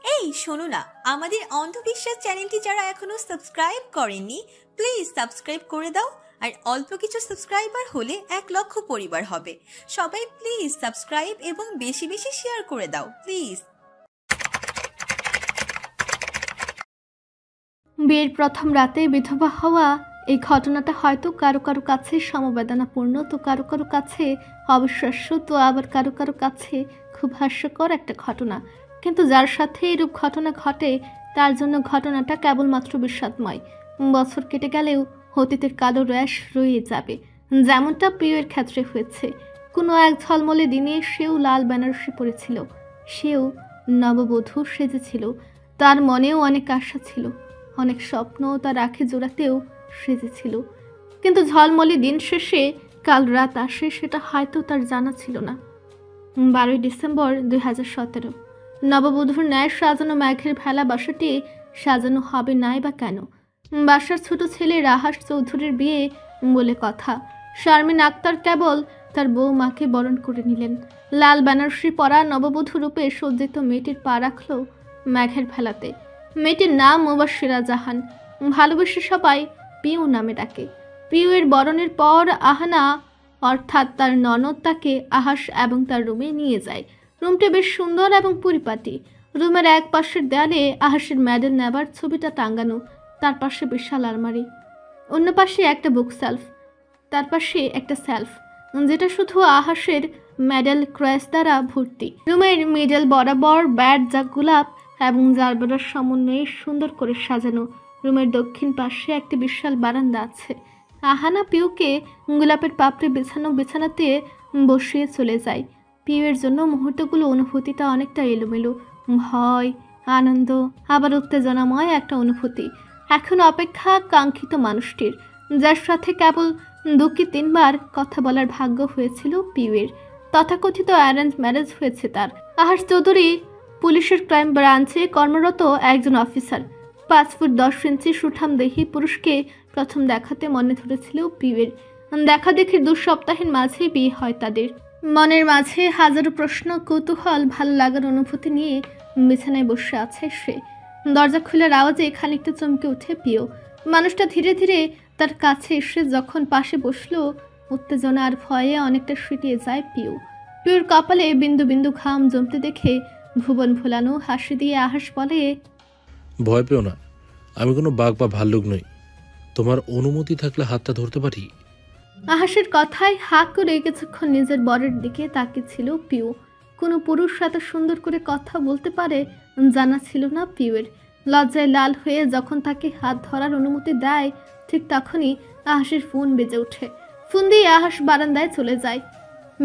এই শোনো না, আমাদের অন্ধবিশ্বাস চ্যানেলটি যারা এখনো সাবস্ক্রাইব করেননি প্লিজ সাবস্ক্রাইব করে দাও। আর অল্প কিছু সাবস্ক্রাইবার হলে 1,00,000 পরিবার হবে। সবাই প্লিজ সাবস্ক্রাইব এবং বেশি বেশি শেয়ার করে দাও প্লিজ। বিয়ের প্রথম রাতে বিধবা হওয়া এই ঘটনাটা হয়তো কারো কারো কাছে সমবেদনাপূর্ণ, তো কারো কারো কাছে অবিশ্বাস্য, তো আবার কারো কারো কাছে খুব হাস্যকর একটা ঘটনা। কিন্তু যার সাথে এরূপ ঘটনা ঘটে তার জন্য ঘটনাটা কেবলমাত্র বিষাদময়। বছর কেটে গেলেও অতীতের কালো র্যাশ রয়ে যাবে, যেমনটা প্রিয়ের ক্ষেত্রে হয়েছে। কোনো এক ঝলমলে দিনে সেও লাল বেনারসি পরেছিল, সেও নববধূ সেজেছিল। তার মনেও অনেক আশা ছিল, অনেক স্বপ্ন তার আঁখে জোড়াতেও সেজেছিল। কিন্তু ঝলমলে দিন শেষে কাল রাত আসে, সেটা হয়তো তার জানা ছিল না। 12ই ডিসেম্বর 2017। নববধূর ন্যায় সাজানো মেঘের ভেলা বাসাটি সাজানো হবে নাই বা কেন? বাসার ছোট ছেলে রাহাস চৌধুরীর বিয়ে বলে কথা। শারমিন আক্তার কেবল তার বউমাকে বরণ করে নিলেন। লাল বেনারসি পরা নববধূ রূপে সজ্জিত মেয়েটির পা রাখল মেঘের ভেলাতে। মেয়েটির নাম মুবাশশিরা জাহান, ভালোবেসে সবাই পিউ নামে ডাকে। পিউয়ের বরণের পর আহানা অর্থাৎ তার ননদ তাকে আহাস এবং তার রুমে নিয়ে যায়। রুমটি বেশ সুন্দর এবং পরিপাটি। রুমের এক পাশের দেয়ালে আহাসের মেডেল নেবার ছবিটা টাঙ্গানো, তার পাশে বিশাল আলমারি, অন্য পাশে একটা বুক সেলফ, তার পাশে একটা সেলফ যেটা শুধু আহাসের মেডেল ক্রয়েস দ্বারা ভর্তি। রুমের মিডল বরাবর ব্যাট যা গোলাপ এবং জারবেরার সমন্বয়ে সুন্দর করে সাজানো। রুমের দক্ষিণ পাশে একটি বিশাল বারান্দা আছে। আহানা পিউকে গোলাপের পাপড়ি বিছানো বিছানাতে বসিয়ে চলে যায়। পিউয়ের জন্য মুহূর্তগুলো অনুভূতিটা অনেকটা এলোমেলো, ভয়, আনন্দ, আবার উত্তেজনাময় একটা অনুভূতি। এখন অপেক্ষা কাঙ্ক্ষিত মানুষটির, যার সাথে কেবল 2-3বার কথা বলার ভাগ্য হয়েছিল পিউয়ের। তথাকথিত অ্যারেঞ্জ ম্যারেজ হয়েছে তার। আহাস চৌধুরী পুলিশের ক্রাইম ব্রাঞ্চে কর্মরত একজন অফিসার। 5 ফুট 10 ইঞ্চি সুঠামদেহী পুরুষকে প্রথম দেখাতে মনে ধরেছিল পিউয়ের। দেখা দেখি 2 সপ্তাহের মাঝেই বিয়ে হয় তাদের। মনের মাঝে হাজারো প্রশ্ন, কৌতূহল, ভালো লাগার অনুভূতি নিয়ে বিছানায় বসে আছে সে। দরজা খোলার আওয়াজে খানিকটা চমকে ওঠে পিউ। মানুষটা ধীরে ধীরে তার কাছে এসে যখন পাশে বসলো, উত্তেজনা আর ভয়ে অনেকটা সিটিয়ে যায় পিউ। পিউর কপালে বিন্দু বিন্দু ঘাম জমতে দেখে ভুবন ভোলানো হাসি দিয়ে আহাস বলে, ভয় পেও না, আমি কোনো বাঘ বা ভাল্লুক নই। তোমার অনুমতি থাকলে হাতটা ধরতে পারি? আহাসের কথায় হাঁ করে কিছুক্ষণ নিজের বরের দিকে তাকিয়েছিল পিউ। কোনো পুরুষ এত সুন্দর করে কথা বলতে পারে জানা ছিল না পিউয়ের। লজ্জায় লাল হয়ে যখন তাকে হাত ধরার অনুমতি দেয়, ঠিক তখনই আহাসের ফোন বেজে ওঠে। ফোন দিয়ে আহাস বারান্দায় চলে যায়।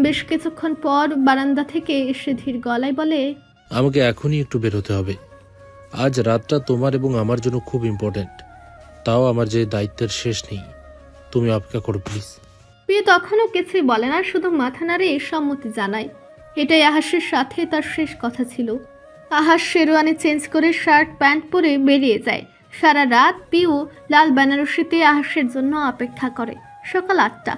বেশ কিছুক্ষণ পর বারান্দা থেকে এসে ধীর গলায় বলে, আমাকে এখনই একটু বের হতে হবে। আজ রাতটা তোমার এবং আমার জন্য খুব ইম্পর্ট্যান্ট। তাও আমার যে দায়িত্বের শেষ নেই, তুমি অপেক্ষা করো প্লিজ। পিউ তখনও কিছুই বলে না, শুধু মাথা নাড়ে সম্মতি জানায়। এটাই আহাসের সাথে তার শেষ কথা ছিল। আহাস শেরওয়ানি চেঞ্জ করে শার্ট প্যান্ট পরে বেরিয়ে যায়। সারা রাত পিউ লাল বেনারসিতে আহাসের জন্য অপেক্ষা করে। সকাল 8টা,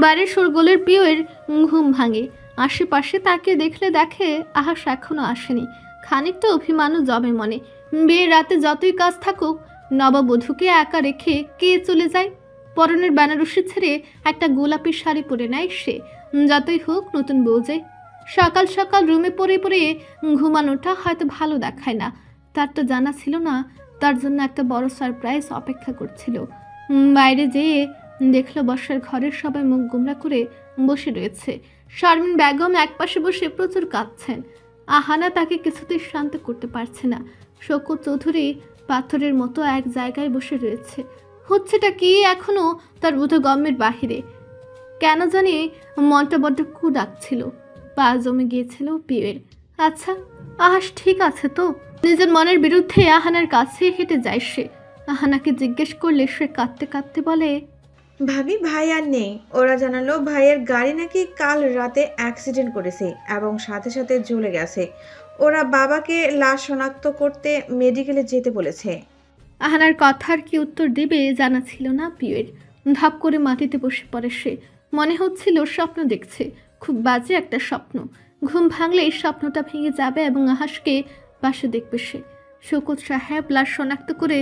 বাইরের শোরগোলের পিউয়ের ঘুম ভাঙে। আশেপাশে তাকে দেখে আহাস এখনো আসেনি। খানিকটা অভিমানও জমে মনে। বিয়ের রাতে যতই কাজ থাকুক, নববধূকে একা রেখে কে চলে যায়? পরনের বেনারসি ছেড়ে একটা গোলাপি শাড়ি পরে নেয় সে। যতই হোক নতুন বউ যায়। সকাল সকাল রুমে পরে ঘুমানোটা হয়তো ভালো দেখায় না। তার তো জানা ছিল না তার জন্য একটা বড় সারপ্রাইজ অপেক্ষা করছিল। বাইরে যেয়ে দেখলো বসার ঘরের সবাই মুখ গোমরা করে বসে রয়েছে। শারমিন বেগম একপাশে বসে প্রচুর কাঁদছেন। আহানা তাকে কিছুতেই শান্ত করতে পারছে না। শওকত চৌধুরী পাথরের মতো এক জায়গায় বসে রয়েছে। হচ্ছেটা কি এখনো তার বোধগম্যের বাহিরে। কেন জানি মনটা বড্ড কু ডাকছিল, পা জমে গিয়েছিল পিউয়ের। আচ্ছা, আহাস ঠিক আছে তো? নিজের মনের বিরুদ্ধে আহানার কাছে হেঁটে যায় সে। আহানাকে জিজ্ঞেস করলে সে কাঁদতে কাঁদতে বলে, ভাবি ভাই আর নেই। ওরা জানালো ভাইয়ের গাড়ি নাকি কাল রাতে অ্যাক্সিডেন্ট করেছে এবং সাথে সাথে জ্বলে গেছে। ওরা বাবাকে লাশ শনাক্ত করতে মেডিকেলে যেতে বলেছে। আহানার কথার কি উত্তর দেবে জানা ছিল না পিউয়ের। ধাপ করে মাটিতে বসে পড়ে সে। মনে হচ্ছিল স্বপ্ন দেখছে, খুব বাজে একটা স্বপ্ন। ঘুম ভাঙলে স্বপ্নটা ভেঙে যাবে এবং আহাসকে পাশে দেখবে সে। শওকত সাহেব লাশ শনাক্ত করে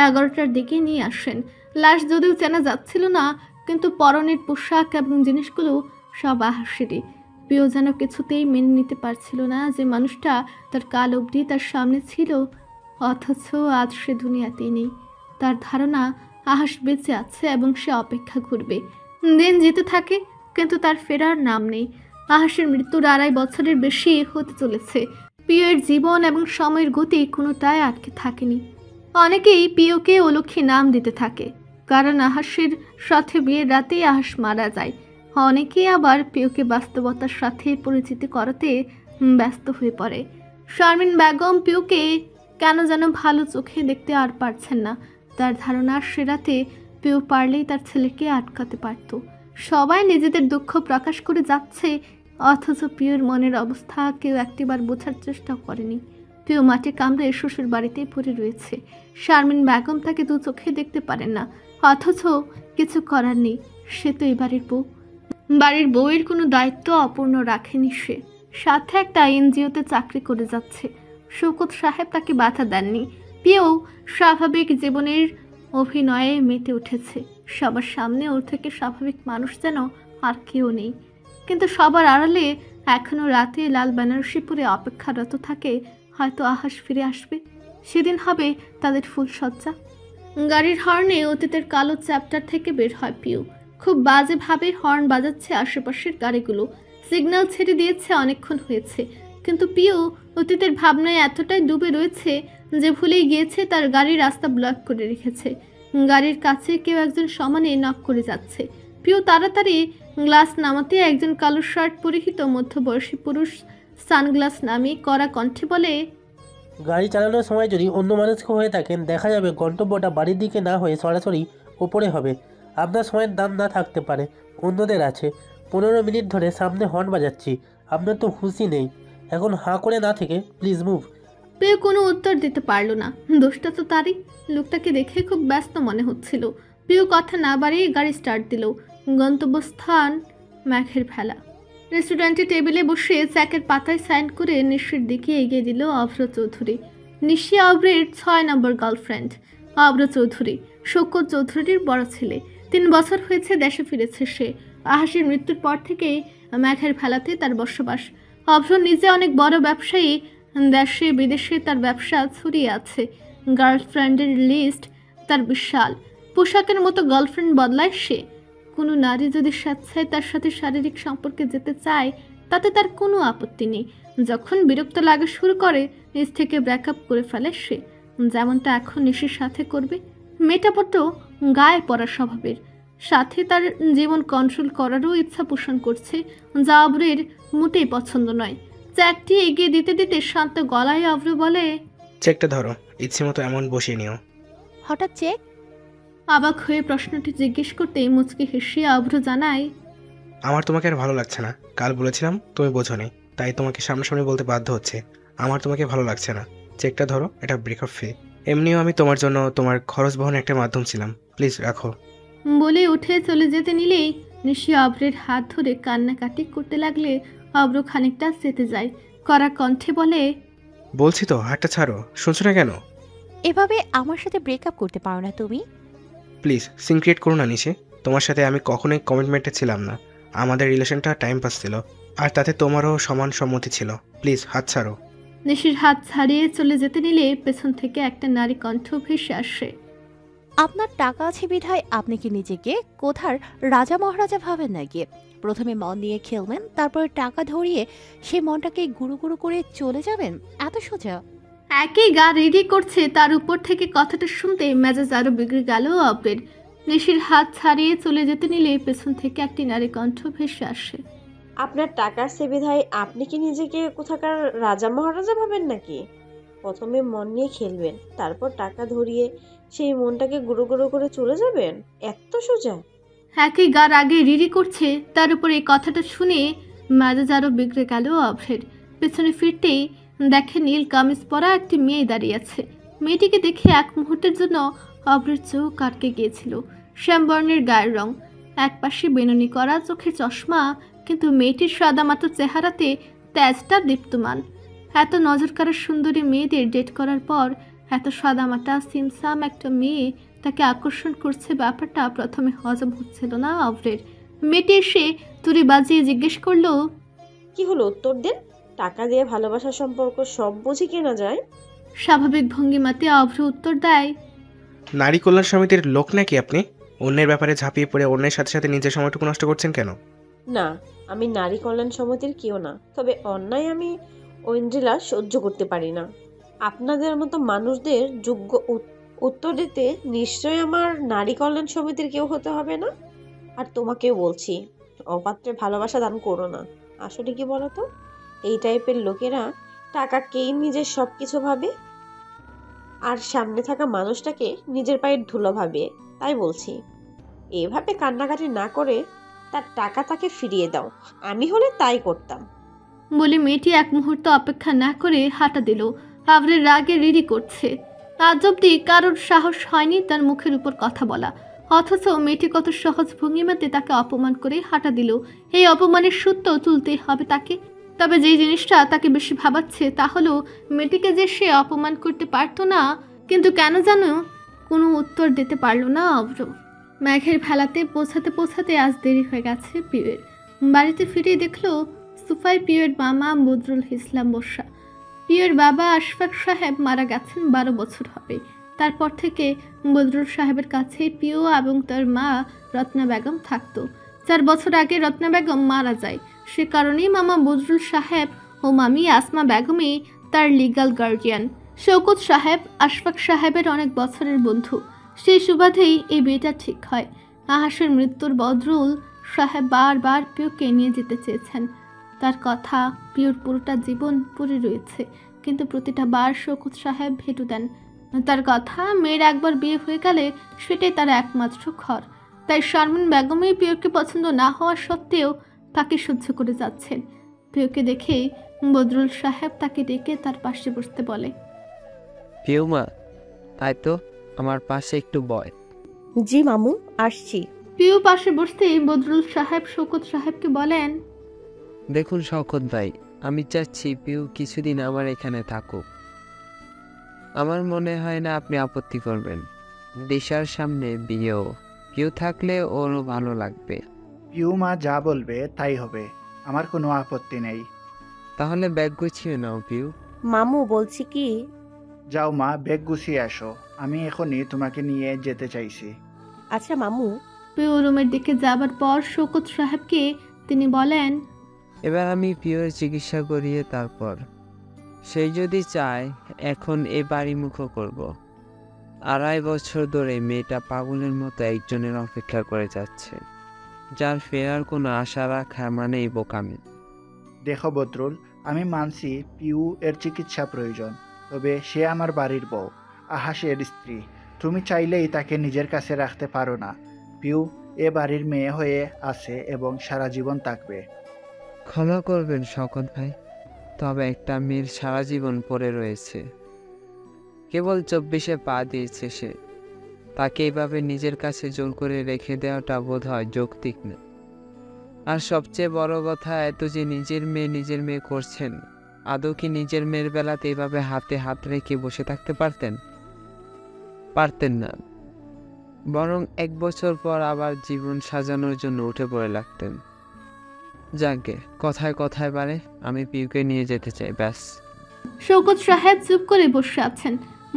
11টার দিকে নিয়ে আসেন। লাশ যদিও চেনা যাচ্ছিল না, কিন্তু পরনের পোশাক এবং জিনিসগুলো সব আহাসেরই। প্রিয় যেন কিছুতেই মেনে নিতে পারছিল না যে মানুষটা তার কাল অবধি তার সামনে ছিল, অথচ আজ সে দুনিয়াতেই নেই। তার ধারণা আহাস বেঁচে আছে এবং সে অপেক্ষা করবে। দিন যেতে থাকে, কিন্তু তার ফেরার নাম নেই। আহাসের মৃত্যুর 2.5 বছরের বেশি হতে চলেছে। পিওর জীবন এবং সময়ের গতি কোনোটাই আটকে থাকেনি। অনেকেই পিওকে অলক্ষী নাম দিতে থাকে, কারণ আহাসের সাথে বিয়ের রাতেই আহাস মারা যায়। অনেকেই আবার পিওকে বাস্তবতার সাথে পরিচিতি করাতে ব্যস্ত হয়ে পড়ে। শারমিন বেগম পিওকে কেন যেন ভালো চোখে দেখতে আর পারছেন না। তার ধারণা সে রাতে পিও পারলেই তার ছেলেকে আটকাতে পারত। সবাই নিজেদের দুঃখ প্রকাশ করে যাচ্ছে, অথচ পিওর মনের অবস্থা কেউ একটিবার বোঝার চেষ্টা করেনি। পিও মাটি কামড়ে শ্বশুর বাড়িতেই পড়ে রয়েছে। শারমিন বেগম তাকে দু চোখে দেখতে পারেন না, অথচ কিছু করার নেই। সে তো এবারের বউ। বাড়ির বউয়ের কোনো দায়িত্ব অপূর্ণ রাখেনি সে। সাথে একটা এনজিওতে চাকরি করে যাচ্ছে। শওকত সাহেব তাকে বাধা দেননি। পিও স্বাভাবিক জীবনের অভিনয়ে মেতে উঠেছে। সবার সামনে ওর থেকে স্বাভাবিক মানুষ যেন আর কেউ নেই। কিন্তু সবার আড়ালে এখনো রাতে লাল বেনারসি পরে অপেক্ষারত থাকে, হয়তো আহাস ফিরে আসবে। সেদিন হবে তাদের ফুলসজ্জা। গাড়ির হর্নে অতীতের কালো চ্যাপ্টার থেকে বের হয় পিও। খুব বাজেভাবে হর্ন বাজাচ্ছে আশেপাশের গাড়িগুলো। সিগন্যাল ছেড়ে দিয়েছে, অনেকক্ষণ হয়েছে, কিন্তু পিও অতীতের ভাবনায় এতটাই ডুবে রয়েছে যে ভুলেই গিয়েছে তার গাড়ি রাস্তা ব্লক করে রেখেছে। গাড়ির কাছে কেউ একজন সমানে নক করে যাচ্ছে। পিও তাড়াতাড়ি গ্লাস নামাতে একজন কালো শার্ট পরিহিত মধ্যবয়সী পুরুষ সানগ্লাস নামিয়ে কড়া কণ্ঠে বলে, গাড়ি চালানোর সময় যদি অন্য মানুষ হয়ে থাকেন, দেখা যাবে গন্তব্যটা বাড়ির দিকে না হয়ে সরাসরি ওপরে হবে। আপনার সময়ের দাম না থাকতে পারে, অন্যদের আছে। 15 মিনিট ধরে সামনে হর্ন বাজাচ্ছি, আপনার তো হুঁশই নেই। এখন হাঁ করে না থেকে প্লিজ মুভ। পিও কোনো উত্তর দিতে পারল না। দোষটা তো তারই। লোকটাকে দেখে খুব ব্যস্ত মনে হচ্ছিল। পিও কথা না বাড়িয়ে গাড়ি স্টার্ট দিল। গন্তব্যস্থান ম্যাঘের ভেলা। রেস্টুরেন্টে টেবিলে বসে চ্যাকের পাতায় সাইন করে নিশির দিকে এগিয়ে দিল অভ্র চৌধুরী। নিশি অভ্রের 6 নম্বর গার্লফ্রেন্ড। অভ্র চৌধুরী শওকত চৌধুরীর বড় ছেলে। 3 বছর হয়েছে দেশে ফিরেছে সে। আহাসের মৃত্যুর পর থেকেই ম্যাঘের ভেলাতে তার বসবাস। অভ্র নিজে অনেক বড় ব্যবসায়ী। দেশে বিদেশে তার ব্যবসা ছড়িয়ে আছে। গার্লফ্রেন্ডের লিস্ট তার বিশাল। পোশাকের মতো গার্লফ্রেন্ড বদলায় সে। কোনো নারী যদি স্বেচ্ছায় তার সাথে শারীরিক সম্পর্কে যেতে চায়, তাতে তার কোনো আপত্তি নেই। যখন বিরক্ত লাগা শুরু করে, নিজ থেকে ব্রেকআপ করে ফেলে সে, যেমনটা এখন নিশির সাথে করবে। মেয়েটা বড্ড গায়ে পড়া স্বভাবের, সাথে তার জীবন কন্ট্রোল করারও ইচ্ছা পোষণ করছে, যা অভ্রের মোটেই পছন্দ নয়। চেকটি এগিয়ে দিতে দিতে শান্ত গলায় অভ্র বলে, চেকটা ধরো, ইচ্ছে মতো অ্যামাউন্ট বসিয়ে নিও। হঠাৎ চেক? অবাক হয়ে প্রশ্নটি জিজ্ঞেস করতেই মুচকি হেসে অভ্র জানায়, আমার তোমাকে আর ভালো লাগছে না। কাল বলেছিলাম, তুমি বোঝোনি, তাই তোমাকে সামনাসামনি বলতে বাধ্য হচ্ছে। আমার তোমাকে ভালো লাগছে না। চেকটা ধরো, এটা ব্রেকআপ ফি। এমনিও আমি তোমার জন্য তোমার খরচ বহনের একটা মাধ্যম ছিলাম। প্লিজ রাখো। বলে উঠে চলে যেতে নিলেই নিশি অভ্রের হাত ধরে কান্নাকাটি করতে লাগলে অভ্র খানিকটা চেতে যায়। কড়া কণ্ঠে বলে, বলছি তো, হাতটা ছাড়ো। শুনছো না কেন? এভাবে আমার সাথে ব্রেকআপ করতে পারো না তুমি। প্লিজ সিন ক্রিয়েট করো না নিশে। তোমার সাথে আমি কখনোই কমিটমেন্টে ছিলাম না। আমাদের রিলেশনটা টাইম পাস ছিল, আর তাতে তোমারও সমান সম্মতি ছিল। প্লিজ হাত ছাড়ো। নিশির হাত ছাড়িয়ে চলে যেতে নিলে পেছন থেকে একটা নারী কণ্ঠ ভেসে আসে, আপনার টাকা আছে বিধায় আপনি কি নিজেকে কোথার রাজা মহারাজা ভাবেন নাকি? প্রথমে মন নিয়ে খেলবেন, তারপর টাকা ধরিয়ে সেই মনটাকে গুরু গুরু করে চলে যাবেন, এত সোজা? একই গা রেডি করছে, তার উপর থেকে কথাটা শুনতে মেজাজ আরো বিগড়ে গেল অভ্রের। নিশির হাত ছাড়িয়ে চলে যেতে নিলে পেছন থেকে একটি নারী কণ্ঠ ভেসে আসে, আপনার টাকার সুবিধায় আপনি কি নিজেকে কোথাকার রাজা মহারাজা ভাবেন নাকি? প্রথমে মন নিয়ে খেলবেন, তারপর টাকা ধরিয়ে সেই মনটাকে গুঁড়ো গুঁড়ো করে চলে যাবেন, এত সোজা? একই গার আগে রিরি করছে, তার উপর এই কথাটা শুনে মেজাজ আরো বিগড়ে গেল অভ্রের। পেছনে ফিরতেই দেখে নীল কামিজ পরা একটি মেয়ে দাঁড়িয়ে আছে। মেয়েটিকে দেখে এক মুহূর্তের জন্য অভ্রের চোখ আটকে গিয়েছিল। শ্যামবর্ণের গায়ের রং, একপাশে বেনুনি করা, চোখের চশমা, কিন্তু মেয়েটির সাদামাটা চেহারাতে তেজটা দীপ্তমান। এত নজরকাড়া সুন্দরী মেয়েদের ডেট করার পর এত সাদামাটা সিমসাম একটা মেয়ে তাকে আকর্ষণ করছে, ব্যাপারটা প্রথমে হজম হচ্ছিল না অভ্রের। মেয়েটি এসে তুড়ি বাজিয়ে জিজ্ঞেস করলো, কি হলো উত্তর দেন। টাকা দিয়ে ভালোবাসার সম্পর্ক সব বুঝি কেনা যায়? স্বাভাবিক ভঙ্গিমাতে অভ্র উত্তর দেয়, নারী কল্যাণ সমিতির লোক নাকি আপনি? অন্যের ব্যাপারে ঝাঁপিয়ে পড়ে অন্যের সাথে সাথে নিজের সময়টুকু নষ্ট করছেন কেন? না, আমি নারী কল্যাণ সমিতির কেউ না, তবে অন্যায় আমি ঐন্দ্রিলা সহ্য করতে পারি না। আপনাদের মতো মানুষদের যোগ্য উত্তর দিতে নিশ্চয়ই আমার নারী কল্যাণ সমিতির কেউ হতে হবে না। আর তোমাকেও বলছি, অপাত্রে ভালোবাসা দান করো না। আসলে কি বলতো, এই টাইপের লোকেরা টাকাকেই নিজের সব কিছু ভাবে আর সামনে থাকা মানুষটাকে নিজের পায়ের ধুলো ভাবে। তাই বলছি, এভাবে কান্নাকাটি না করে তার টাকা তাকে ফিরিয়ে দাও। আমি হলে তাই করতাম। বলে মেয়েটি এক মুহূর্ত অপেক্ষা না করে হাঁটা দিল। আবরের রাগে রিরি করছে। আজ অব্দি কারোর সাহস হয়নি তার মুখের উপর কথা বলা, অথচ মেয়েটি কত সহজ ভঙ্গিমাতে তাকে অপমান করে হাঁটা দিল। এই অপমানের সূত্র তুলতে হবে তাকে। তবে যেই জিনিসটা তাকে বেশি ভাবাচ্ছে তা হলো মেয়েটিকে যে সে অপমান করতে পারতো না, কিন্তু কেন যেন কোনো উত্তর দিতে পারল না অভ্র। মেঘের ভেলাতে পৌঁছাতে আজ দেরি হয়ে গেছে পিউয়ের। বাড়িতে ফিরে দেখলো সোফায় পিউয়ের মামা বদরুল ইসলাম বসা। পিউয়ের বাবা আশফাক সাহেব মারা গেছেন 12 বছর হবে। তারপর থেকে বদরুল সাহেবের কাছে পিউ এবং তার মা রত্না বেগম থাকতো। 4 বছর আগে রত্না বেগম মারা যায়। সে কারণেই মামা বদরুল সাহেব ও মামি আসমা বেগমই তার লিগ্যাল গার্ডিয়ান। শৌকত সাহেব আশফাক সাহেবের অনেক বছরের বন্ধু। সেই সুবাদেই এই বিয়েটা ঠিক হয়। আহাসের মৃত্যুর বদরুল সাহেব বারবার পিউকে নিয়ে যেতে চেয়েছেন। তার কথা পিউর পুরোটা জীবন পড়ে রয়েছে, কিন্তু প্রতিটা বার শৌকত সাহেব ভেটু দেন। তার কথা মেয়ের একবার বিয়ে হয়ে গেলে সেটাই তার একমাত্র ঘর। তাই শারমিন বেগমই পিউকে পছন্দ না হওয়া সত্ত্বেও তাকে সহ্য করে যাচ্ছেন। পিউকে দেখেই বদরুল সাহেব তাকে ডেকে তার পাশে বসতে বলে, পিউ মা, তাই তো আমার পাশে একটু বয়। জি মামু, আসছি। পিউ পাশে বসতেই বদরুল সাহেব শৌকত সাহেবকে বলেন, দেখুন শওকত ভাই, আমি চাচ্ছি পিউ কিছুদিন আমার এখানে থাকুক। আমার মনে হয় না আপনি আপত্তি করবেন। দিশার সামনে বিয়েও, পিউ থাকলে ওরও ভালো লাগবে। পিউ মা যা বলবে তাই হবে, আমার কোনো আপত্তি নেই। তাহলে ব্যাগ গুছিয়ে নাও পিউ। মামু বলছি কি, যাও মা, ব্যাগ গুছিয়ে আসো, আমি এখনই তোমাকে নিয়ে যেতে চাইছি। আচ্ছা মামু। পিউ রুমের দিকে যাবার পর শৌকত সাহেবকে তিনি বলেন, এবার আমি পিউর চিকিৎসা করিয়ে তারপর সেই যদি চায় এখন এ বাড়ি মুখো করব। 2.5 বছর ধরে মেয়েটা পাগলের মতো একজনের অপেক্ষা করে যাচ্ছে, যার ফেরার কোনো আশা রাখা মানেই বোকামি। দেখো বদরুল, আমি মানছি পিউ এর চিকিৎসা প্রয়োজন, তবে সে আমার বাড়ির বউ, আহাসের স্ত্রী। তুমি চাইলেই তাকে নিজের কাছে রাখতে পারো না। পিউ এ বাড়ির মেয়ে হয়ে আছে এবং সারা জীবন থাকবে। ক্ষমা করবেন শওকত ভাই, তবে একটা মেয়ের সারা জীবন পড়ে রয়েছে। কেবল 24-এ পা দিয়েছে সে, তাকে এইভাবে নিজের কাছে জোর করে রেখে দেওয়াটা বোধ হয় যৌক্তিক না। আর সবচেয়ে বড় কথা, এত যে নিজের মেয়ে করছেন, আদৌ কি নিজের মেয়ের বেলাতে এইভাবে হাতে হাত রেখে বসে থাকতে পারতেন? পারতেন না, বরং 1 বছর পর আবার জীবন সাজানোর জন্য উঠে পড়ে লাগতেন। যাকে কথায় কথায় বাড়ে, আমি পিউকে নিয়ে যেতে চাই, ব্যাস। শৌকত সাহেব চুপ করে বসে আছেন।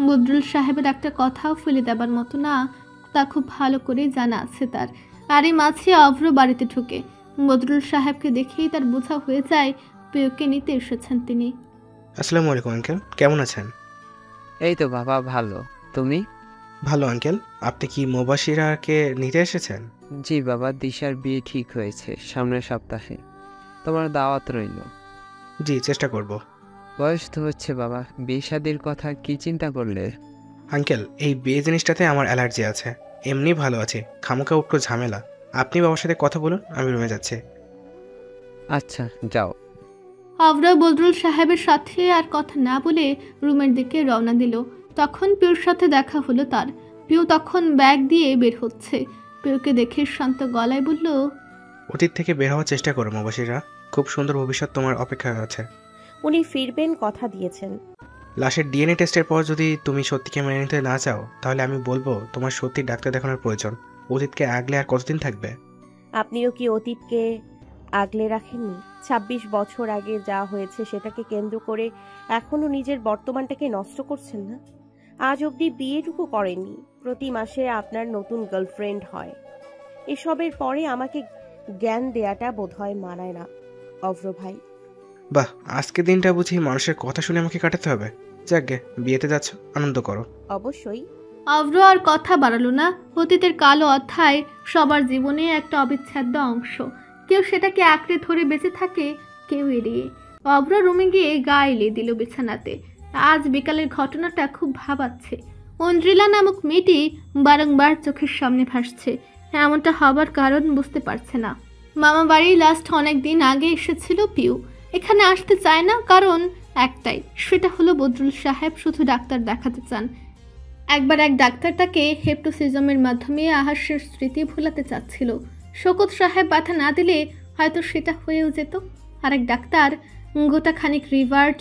বদরুল সাহেবের একটা কথাও ফেলে দেবার মতো না, তা খুব ভালো করে জানা আছে তার। আর এই মাঝে অভ্র বাড়িতে ঢুকে বদরুল সাহেবকে দেখেই তার বোঝা হয়ে যায় পিউকে নিতে এসেছেন তিনি। আসসালামু আলাইকুম আঙ্কেল, কেমন আছেন? এই তো বাবা, ভালো। তুমি? ভালো আঙ্কেল। আপনি কি মুবাশিরাকে নিতে এসেছেন? জি বাবা, দিশার বিয়ে ঠিক হয়েছে সামনের সপ্তাহে, তোমার দাওয়াত রইল। জি, চেষ্টা করব। বয়স তো হচ্ছে বাবা, বিয়ে শাদির কথা কি চিন্তা করলে? আঙ্কেল, এই বিয়ে জিনিসটাতে আমার অ্যালার্জি আছে। এমনি ভালো আছে, খামোকা একটু ঝামেলা। আপনি বাবার সাথে কথা বলুন, আমি রুমে যাচ্ছি। আচ্ছা, যাও। অভ্র বদরুল সাহেবের সাথে আর কথা না বলে রুমের দিকে রওনা দিল। তখন পিউর সাথে দেখা হলো তার। পিউ তখন ব্যাগ দিয়ে বের হচ্ছে। পিউকে দেখে শান্ত গলায় বলল, অতীত থেকে বের হওয়ার চেষ্টা করো মুবাশিরা, খুব সুন্দর ভবিষ্যৎ তোমার অপেক্ষা আছে। উনি ফিরবেন, কথা দিয়েছেন। লাশের ডিএনএ টেস্টের পর যদি তুমি সত্যিকে মেনে নিতে না চাও, তাহলে আমি বলবো তোমার সত্যি ডাক্তার দেখানোর প্রয়োজন। অতীতকে আগলে আর কতদিন থাকবে? আপনিও কি অতীতকে আগলে রাখেননি? ২৬ বছর আগে যা হয়েছে সেটাকে কেন্দ্র করে এখনো নিজের বর্তমানটাকে নষ্ট করছেন না? আজ অবধি বিয়েটুকু করেননি, প্রতি মাসে আপনার নতুন গার্লফ্রেন্ড হয়। এসবের পরে আমাকে জ্ঞান দেয়াটা বোধহয় মানায় না অভ্র ভাই। বাহ, আজকে দিনটা বুঝি মানুষের কথা শুনে আমাকে কাটাতে হবে। যাকগে, বিয়েতে যাচ্ছ, আনন্দ করো। অবশ্যই। অভ্র আর কথা বাড়ালো না। অতীতের কালো অধ্যায় সবার জীবনে একটা অবিচ্ছেদ্য অংশ। কেউ সেটাকে আঁকড়ে ধরে বেঁচে থাকে, কেউ এড়িয়ে। অভ্র রুমে গিয়ে গা এলিয়ে দিল বিছানাতে। আজ বিকালের ঘটনাটা খুব ভাবাচ্ছে। অঞ্জিলা নামক মেয়েটি বারংবার চোখের সামনে ভাসছে। এমনটা হবার কারণ বুঝতে পারছে না। মামা বাড়ি লাস্ট অনেক দিন আগে এসেছিল পিউ। এখানে আসতে চায় না কারণ একটাই, সেটা হলো বদরুল সাহেব শুধু ডাক্তার দেখাতে চান। একবার এক ডাক্তার তাকে হেপটোসিজমের মাধ্যমে আহাসের স্মৃতি ভোলাতে চাচ্ছিল। শওকত সাহেব বাধা না দিলে হয়তো সেটা হয়েও যেত। আরেক ডাক্তার গোটাখানিক রিভার্ট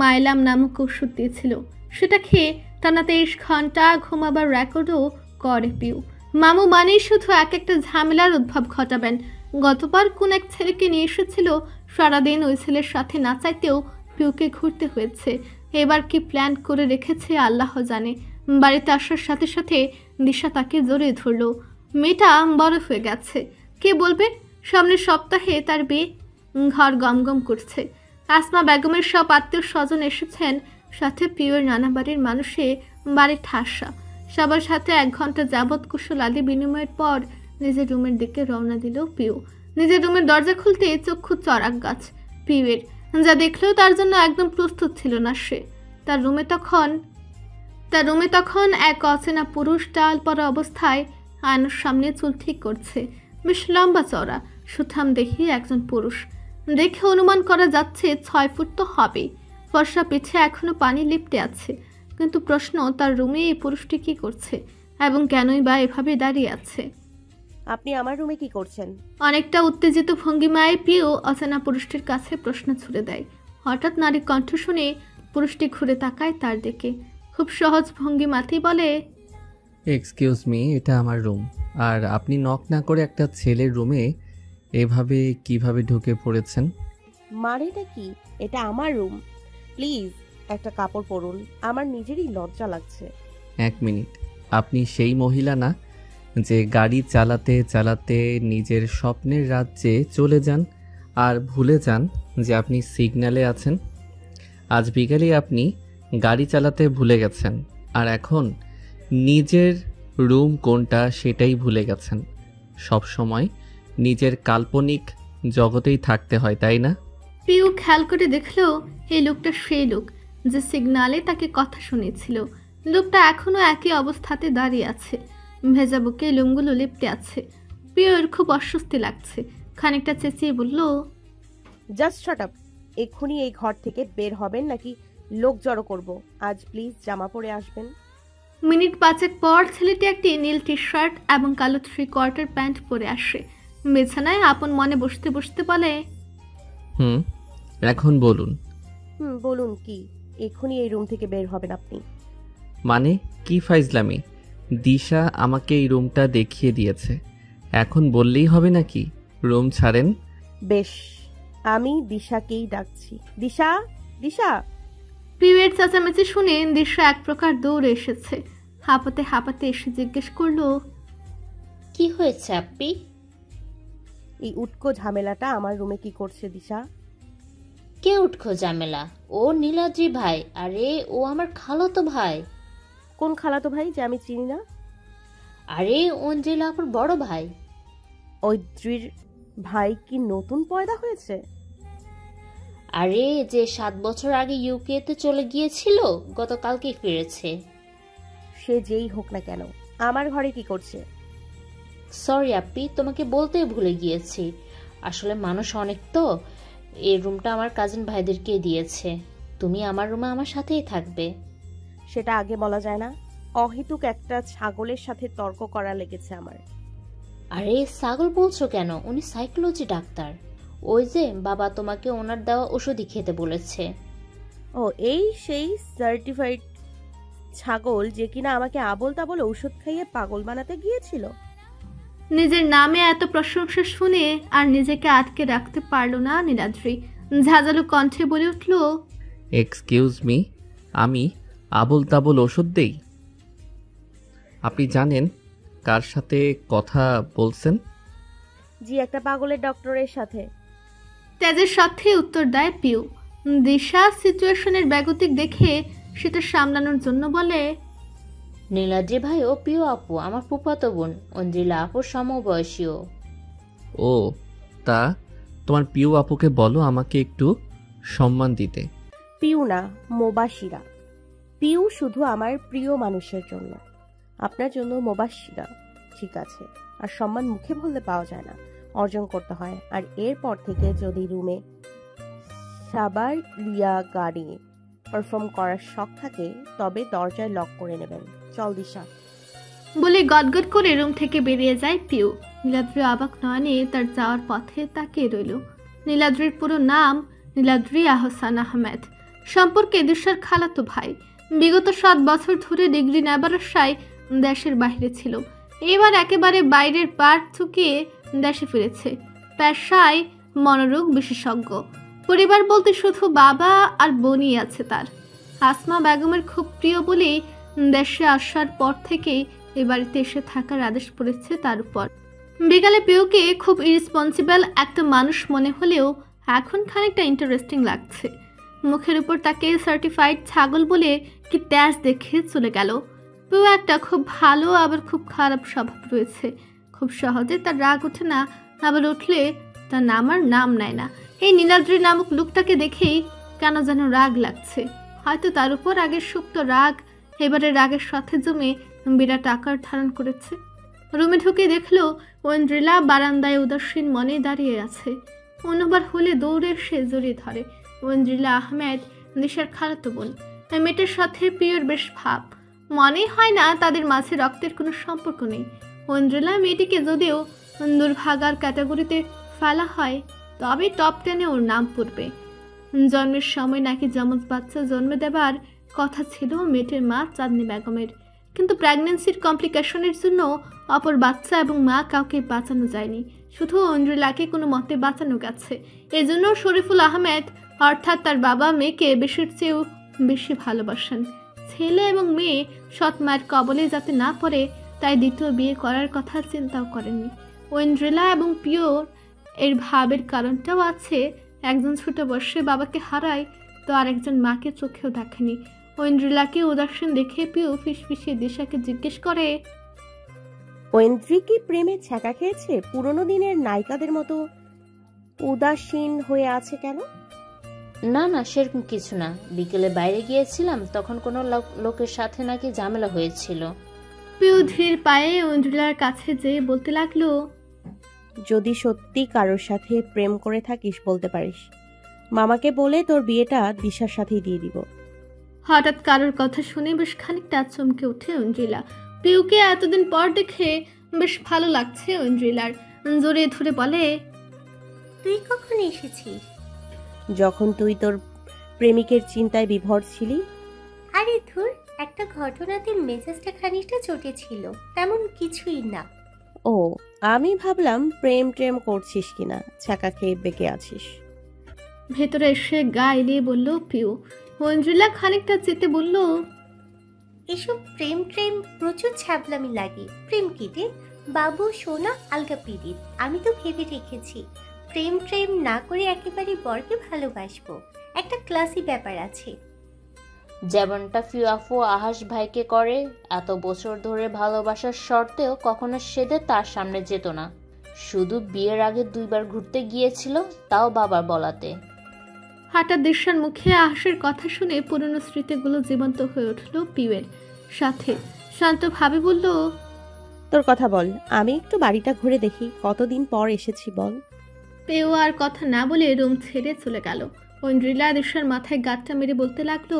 মাইলাম নামক ওষুধ দিয়েছিল। সেটা খেয়ে টানা 23 ঘন্টা ঘুমাবার রেকর্ডও করে পিউ। মামু মানেই শুধু এক একটা ঝামেলার উদ্ভব ঘটাবেন। গতবার কোন এক ছেলেকে নিয়ে এসেছিল, সারাদিন ওই ছেলের সাথে না চাইতেও পিউকে ঘুরতে হয়েছে। এবার কি প্ল্যান করে রেখেছে আল্লাহ জানে। বাড়িতে আসার সাথে সাথে দিশা তাকে জড়িয়ে ধরল। মেয়েটা বরফ হয়ে গেছে। কে বলবে সামনের সপ্তাহে তার বিয়ে। ঘর গমগম করছে। আসমা বেগমের সব আত্মীয় স্বজন এসেছেন, সাথে পিউয়ের নানা বাড়ির মানুষে বাড়ি ঠাসা। সবার সাথে 1 ঘন্টা যাবৎ কুশল আদি বিনিময়ের পর নিজের রুমের দিকে রওনা দিল পিউ। নিজের রুমের দরজা খুলতে চক্ষু চড়াক গাছ পিউয়ের, যা দেখলেও তার জন্য একদম প্রস্তুত ছিল না সে। তার রুমে তখন এক অচেনা পুরুষ ডাল পরা অবস্থায় আয়নার সামনে চুল ঠিক করছে। বেশ লম্বা চড়া সুঠাম দেখি একজন পুরুষ। দেখে অনুমান করা যাচ্ছে 6 ফুট তো হবেই। ফর্সা পিঠে এখনো পানি লিপটে আছে। কিন্তু প্রশ্ন, তার রুমে এই পুরুষটি কি করছে এবং কেনই বা এভাবে দাঁড়িয়ে আছে? আপনি আমার রুমে কি করছেন? অনেকটা উত্তেজিত ভঙ্গিমায় পিউ অচেনা পুরুষটির কাছে প্রশ্ন ছুড়ে দেয়। হঠাৎ নারীর কণ্ঠ শুনে পুরুষটি ঘুরে তাকায় তার দিকে। খুব সহজ ভঙ্গিমাতেই বলে, এক্সকিউজ মি, এটা আমার রুম। আর আপনি নক না করে একটা ছেলের রুমে এভাবে কিভাবে ঢুকে পড়েছেন? মানেটা কি? এটা আমার রুম, প্লিজ একটা কাপড় পরুন, আমার নিজেরই লজ্জা লাগছে। 1 মিনিট, আপনি সেই মহিলা না যে গাড়ি চালাতে চালাতে নিজের স্বপ্নের রাজ্যে চলে যান আর ভুলে যান যে আপনি সিগন্যালে আছেন? আজ বিকালে আপনি গাড়ি চালাতে ভুলে গেছেন আর এখন নিজের রুম কোনটা সেটাই ভুলে গেছেন। সব সময় নিজের কাল্পনিক জগতেই থাকতে হয়, তাই না? পিউ খেয়াল করে দেখলো এই লোকটা সেই লোক যে সিগনালে তাকে কথা শুনেছিল। লোকটা এখনো একই অবস্থাতে দাঁড়িয়ে আছে। ভেজা বুকে লোমগুলো লিপটে আছে। পিউর খুব অস্বস্তি লাগছে। খানিকটা চেঁচিয়ে বলল, জাস্ট শাট আপ। এক্ষুনি এই ঘর থেকে বের হবেন নাকি লোক জড়ো করব। আজ প্লিজ জামা পরে আসবেন। মিনিট 5 পর ছেলেটি একটি নীল টি শার্ট এবং কালো 3/4 প্যান্ট পরে আসে। বিছানায় আপন মনে বসতে বসতে বলে, এখন বলুন। বলুন কি? এক্ষুনি এই রুম থেকে বের হবেন আপনি। মানে কি ফাইজলামি? দিশা আমাকে এই রুমটা দেখিয়ে দিয়েছে, এখন বললেই হবে নাকি? রুম ছাড়েন। বেশ, আমি দিশাকেই ডাকছি। দিশা, দিশা। পিউয়ের চেঁচামেচি শুনে দিশা এক প্রকার দৌড়ে এসেছে। হাঁপাতে হাঁপাতে এসে জিজ্ঞেস করলো, কি হয়েছে আপনি? এই উটকো ঝামেলাটা আমার রুমে কি করছে দিশা? কে উটকো ঝামেলা? ও নীলাদ্রি ভাই। আরে ও আমার খালাতো ভাই। কোন খালাতো ভাই যে আমি চিনি না? আরে অঞ্জেলা আপুর বড় ভাই। ঐদ্রির ভাই কি নতুন পয়দা হয়েছে? আরে যে 7 বছর আগে ইউকেতে চলে গিয়েছিল, গতকালকে ফিরেছে। সে যেই হোক না কেন, আমার ঘরে কি করছে? সরি আপি, তোমাকে বলতে ভুলে গিয়েছি। আসলে মানুষ অনেক তো, এই রুমটা আমার কাজিন ভাইদেরকে দিয়েছে। তুমি আমার রুমে আমার সাথেই থাকবে। সেটা আগে বলা যায় না? অহেতুক একটা ছাগলের সাথে তর্ক করা লেগেছে আমার। আরে ছাগল বলছো কেন? উনি সাইকোলজি ডাক্তার। ওই যে বাবা তোমাকে ওনার দেওয়া ওষুধই খেতে বলেছে। ও এই সেই সার্টিফাইড ছাগল যে কিনা আমাকে আবোল তাবোল ঔষধ খাইয়ে পাগল বানাতে গিয়েছিল। নিজের নামে এত প্রশংসা শুনে আর নিজেকে আটকে রাখতে পারল না নীলাদ্রি। ঝাঁঝালো কণ্ঠে বলে উঠল, এক্সকিউজ মি, আমি আবল তাবল ওষুধ দেই? আপনি জানেন কার সাথে কথা বলছেন? জি, একটা পাগলের ডক্টরের সাথে। তেজের সাথে উত্তর দেয় পিউ। দিশা সিচুয়েশনের ব্যাগতিক দেখে সেটা সামলানোর জন্য বলে, নীলাদ্রি ভাই ও প্রিয় আপু আমার ফুফাতো বোন, অঞ্জিলা আপুর সমবয়সীও। ও, তা তোমার প্রিয় আপুকে বলো আমাকে একটু সম্মান দিতে। পিউ না, মোবাশিরা। পিউ শুধু আমার প্রিয় মানুষের জন্য, আপনার জন্য মোবাশিরা। ঠিক আছে, আর সম্মান মুখে বললে পাওয়া যায় না, অর্জন করতে হয়। আর এরপর থেকে যদি রুমে সাবার রিয়া গাড়ি পারফর্ম করার শখ থাকে তবে দরজায় লক করে নেবেন। চল দিশা। বলে গদগদ করে রুম থেকে বেরিয়ে যায় পিউ। নীলাদ্রি অবাক নয়নে তার যাওয়ার পথে তাকিয়ে রইল। নীলাদ্রির পুরো নাম নীলাদ্রি আহসান আহমেদ, সম্পর্কে দিশার খালাতো ভাই। বিগত 7 বছর ধরে ডিগ্রি নেবার আশায় দেশের বাইরে ছিল, এবার একেবারে বাইরের পার চুকিয়ে দেশে ফিরেছে। পেশায় মনোরোগ বিশেষজ্ঞ। পরিবার বলতে শুধু বাবা আর বোনই আছে তার। আসমা বেগমের খুব প্রিয় বলেই দেশে আসার পর থেকেই এ বাড়িতে এসে থাকার আদেশ পড়েছে তার উপর। বিকালে পিউকে খুব ইরেসপন্সিবল একটা মানুষ মনে হলেও এখন খানিকটা ইন্টারেস্টিং লাগছে। মুখের উপর তাকে সার্টিফাইড ছাগল বলে কি তেজ দেখে চলে গেল। পিউ একটা খুব ভালো আবার খুব খারাপ স্বভাব রয়েছে। খুব সহজে তার রাগ ওঠে না, আবার উঠলে তার নামার নাম নেয় না। এই নীলাদ্রি নামক লোকটাকে দেখেই কেন যেন রাগ লাগছে। হয়তো তার উপর আগের সুপ্ত রাগ এবারে রাগের সাথে জমে বিরাট আকার ধারণ করেছে। রুমে ঢুকে দেখলো ঐন্দ্রিলা বারান্দায় উদাসীন মনে দাঁড়িয়ে আছে। অন্যবার হলে দৌড়ে সে জড়িয়ে ধরে। ঐন্দ্রিলা আহমেদ দিশার খালাতো বোন। মেয়েটার সাথে পিওর বেশ ভাব, মনে হয় না তাদের মাঝে রক্তের কোনো সম্পর্ক নেই। ঐন্দ্রিলা মেয়েটিকে যদিও দুর্ভাগার ক্যাটাগরিতে ফেলা হয় তবে টপ 10-এ ওর নাম পড়বে। জন্মের সময় নাকি যমজ বাচ্চা জন্মে দেবার কথা ছিল মেয়েটির মা চাঁদনি বেগমের, কিন্তু প্রেগন্যান্সির কমপ্লিকেশনের জন্য অপর বাচ্চা এবং মা কাউকে বাঁচানো যায়নি, শুধু ঐন্দ্রিলাকে কোনো মতে বাঁচানো গেছে। এজন্য শরীফুল আহমেদ অর্থাৎ তার বাবা মেয়েকে বেশির চেয়েও বেশি ভালোবাসেন। ছেলে এবং মেয়ে সৎ মায়ের কবলে যাতে না পড়ে তাই দ্বিতীয় বিয়ে করার কথা চিন্তাও করেননি। ঐন্দ্রিলা এবং পিওর এর ভাবের কারণটাও আছে। একজন ছোট বয়সে বাবাকে হারায় তো আরেকজন মাকে চোখেও দেখেনি। ঐন্দ্রিলাকে উদাসীন দেখে পিউ ফিসফিসিয়ে দিশাকে জিজ্ঞেস করে, ঐন্দ্রি কি প্রেমে ছ্যাঁকা খেয়েছে? পুরনো দিনের নায়িকাদের মতো উদাসীন হয়ে আছে কেন? না না, সেরকম কিছু না। বিকেলে বাইরে গিয়েছিলাম, তখন কোনো লোকের সাথে নাকি ঝামেলা হয়েছিল। পিউ ধীর পায়ে ঐন্দ্রিলার কাছে যেয়ে বলতে লাগলো, যদি সত্যি কারোর সাথে প্রেম করে থাকিস বলতে পারিস, মামাকে বলে তোর বিয়েটা দিশার সাথেই দিয়ে দিব। হঠাৎ কারোর কথা শুনে বেশ খানিকটা চমকে ওঠে ঐন্দ্রিলা। পিউকে এতদিন পর দেখে বেশ ভালো লাগছে ঐন্দ্রিলার। জড়িয়ে ধরে বলে, তুই কখন এসেছিস? যখন তুই তোর প্রেমিকের চিন্তায় বিভোর ছিলি। আরে ধুর, একটা ঘটনাতে মেজাজটা খানিকটা চটেছিল, তেমন কিছুই না। ও, আমি ভাবলাম প্রেম ট্রেম করছিস কিনা, ছ্যাঁকা খেয়ে বেঁকে আছিস। ভেতরে এসে গা এলিয়ে বলল পিউ। ঐন্দ্রিলা খানিকটা চেতে বলল, এসব প্রেম ট্রেম প্রচুর ছ্যাবলামি লাগে। প্রেম কেটে বাবু সোনা আলগা পিরিত। আমি তো ভেবে রেখেছি প্রেম ট্রেম না করে একেবারে বরকে ভালোবাসবো। একটা ক্লাসি ব্যাপার আছে। যেমনটা ফিয়াফু আহাস ভাইকে করে, এত বছর ধরে ভালোবাসার শর্তেও কখনো সেদে তার সামনে যেত না। শুধু বিয়ের আগে 2 বার ঘুরতে গিয়েছিল, তাও বাবার বলাতে। হঠাৎ দিশার মুখে আহাসের কথা শুনে পুরনো স্মৃতিগুলো জীবন্ত হয়ে উঠল পিউয়ের সাথে। শান্তভাবে বলল, তোর কথা বল, আমি একটু বাড়িটা ঘুরে দেখি, কতদিন পর এসেছি বল। পিউ আর কথা না বলে রুম ছেড়ে চলে গেল। ঐন্দ্রিলা দিশার মাথায় গাঁটটা মেরে বলতে লাগলো,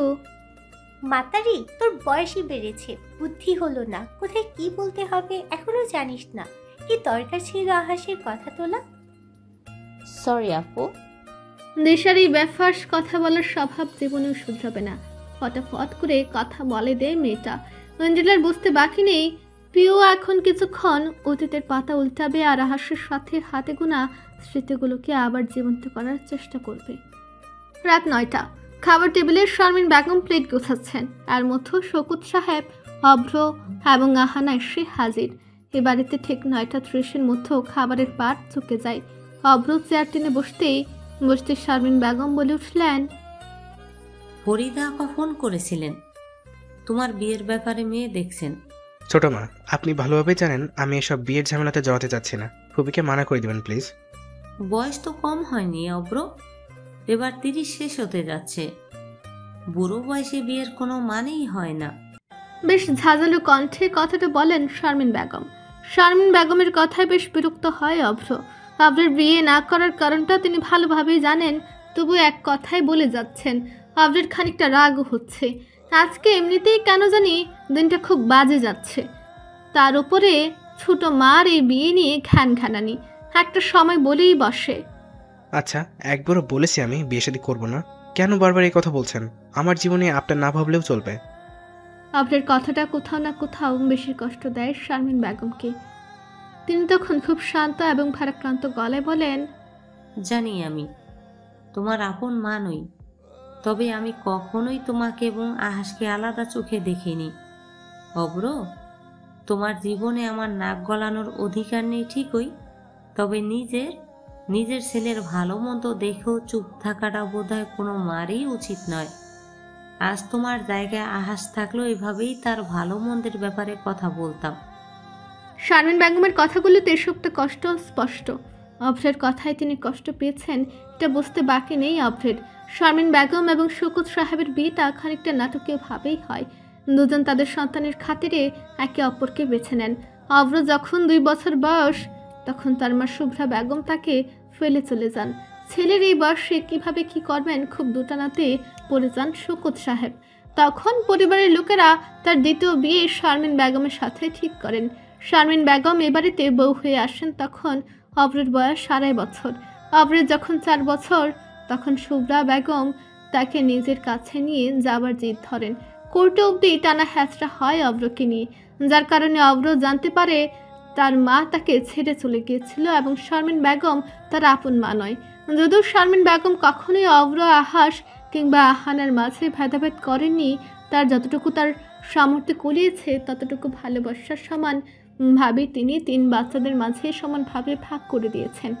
মাতারি, তোর বয়সই বেড়েছে, বুদ্ধি হলো না। কোথায় কি বলতে হবে এখনো জানিস না। কি দরকার ছিল আহাসের কথা তোলা? সরি আপু। দিশার এই ব্যাফাস কথা বলার স্বভাব জীবনেও শুধরাবে না। ফটাফট করে কথা বলে দেয় মেয়েটা। অঞ্জলার বুঝতে বাকি নেই, প্রিয় এখন কিছুক্ষণ অতীতের পাতা উল্টাবে আর আহাসের সাথে হাতে গোনা স্মৃতিগুলোকে আবার জীবন্ত করার চেষ্টা করবে। রাত 9টা। খাবার টেবিলে শারমিন বেগম প্লেট গোছাচ্ছেন, আর মধ্যে শকুত সাহেব, অভ্র এবং আহানা এসে হাজির। এ বাড়িতে ঠিক 9:30-এর মধ্যেও খাবারের পাট চুকে যায়। অভ্র চেয়ার টেনে বসতে শারমিন বেগম বলে উঠলেন, ফরিদা আপা ফোন করেছিলেন, তোমার বিয়ের ব্যাপারে মেয়ে দেখছেন। ছোট মা, আপনি ভালোভাবেই জানেন আমি এসব বিয়ের ঝামেলাতে জড়াতে চাচ্ছি না। ফুপিকে মানা করে দিবেন প্লিজ। বয়স তো কম হয়নি অব্র, এবার 30 শেষ হতে যাচ্ছে। বুড়ো বয়সে বিয়ের কোনো মানেই হয় না। বেশ ঝাঁঝালো কণ্ঠে কথাটা বলেন শারমিন বেগম। শারমিন বেগমের কথায় বেশ বিরক্ত হয় অভ্র। অভ্রের বিয়ে না করার কারণটা তিনি ভালোভাবেই জানেন, তবু এক কথাই বলে যাচ্ছেন। অভ্রের খানিকটা রাগও হচ্ছে। আজকে এমনিতেই কেন জানি দিনটা খুব বাজে যাচ্ছে, তার উপরে ছোট মার এই বিয়ে নিয়ে ঘ্যানঘ্যানানি একটা সময় বলেই বসে। আচ্ছা, একবারও বলেছি আমি বিয়ে শাদী করবো না, কেন বারবার এই কথা বলছেন? আমার জীবনে আপনার না ভাবলেও চলবে। অভ্রের কথাটা কোথাও না কোথাও বেশি কষ্ট দেয় শারমিন বেগমকে। তিনি তখন খুব শান্ত এবং ভারাক্রান্ত গলায় বলেন, জানি আমি তোমার আপন মা নই, তবে আমি কখনোই তোমাকে এবং আহাসকে আলাদা চোখে দেখিনি। অব্র, তোমার জীবনে আমার নাক গলানোর অধিকার নেই ঠিকই, তবে নিজের ছেলের ভালো মন্দ দেখেও চুপ থাকাটা বোধহয় কোনো মারই উচিত নয়। আজ তোমার জায়গায় আহাস থাকলেও এভাবেই তার ভালো মন্দের ব্যাপারে কথা বলতাম। শারমিন বেগমের কথাগুলোতে শক্ত কষ্ট স্পষ্ট। অভ্রের কথায় তিনি কষ্ট পেয়েছেন এটা বুঝতে বাকি নেই অভ্রের। শারমিন বেগম এবং শকুত সাহেবের বিয়েটা খানিকটা নাটকীয় ভাবেই হয়। দুজন তাদের সন্তানের খাতিরে একে অপরকে বেছে নেন। অভ্র যখন 2 বছর বয়স, তখন তার মা শুভ্রা বেগম তাকে ফেলে চলে যান। ছেলের এই বয়সে কিভাবে কি করবেন খুব দুটানাতে পড়ে যান শকুত সাহেব। তখন পরিবারের লোকেরা তার দ্বিতীয় বিয়ে শারমিন বেগমের সাথে ঠিক করেন। শারমিন বেগম এ বাড়িতে বউ হয়ে আসেন তখন অভ্রের বয়স 2.5 বছর। অভ্রের যখন 4 বছর, তখন শুভ্রা বেগম তাকে নিজের কাছে নিয়ে যাবার জিদ ধরেন। কোর্টে অবধি টানা হ্যাচড়া হয় অভ্রকে নিয়ে, যার কারণে অভ্র জানতে পারে তার মা তাকে ছেড়ে চলে গিয়েছিল এবং শারমিন বেগম তার আপন মা নয়। যদিও শারমিন বেগম কখনোই অভ্র, আহাস কিংবা আহানার মাঝে ভেদাভেদ করেননি, তার যতটুকু তার সামর্থ্য কুলিয়েছে ততটুকু ভালোবাসার সমান ভাবে তিনি 3 বাচ্চাদের মাঝে সমানভাবে ভাগ করে দিয়েছেন।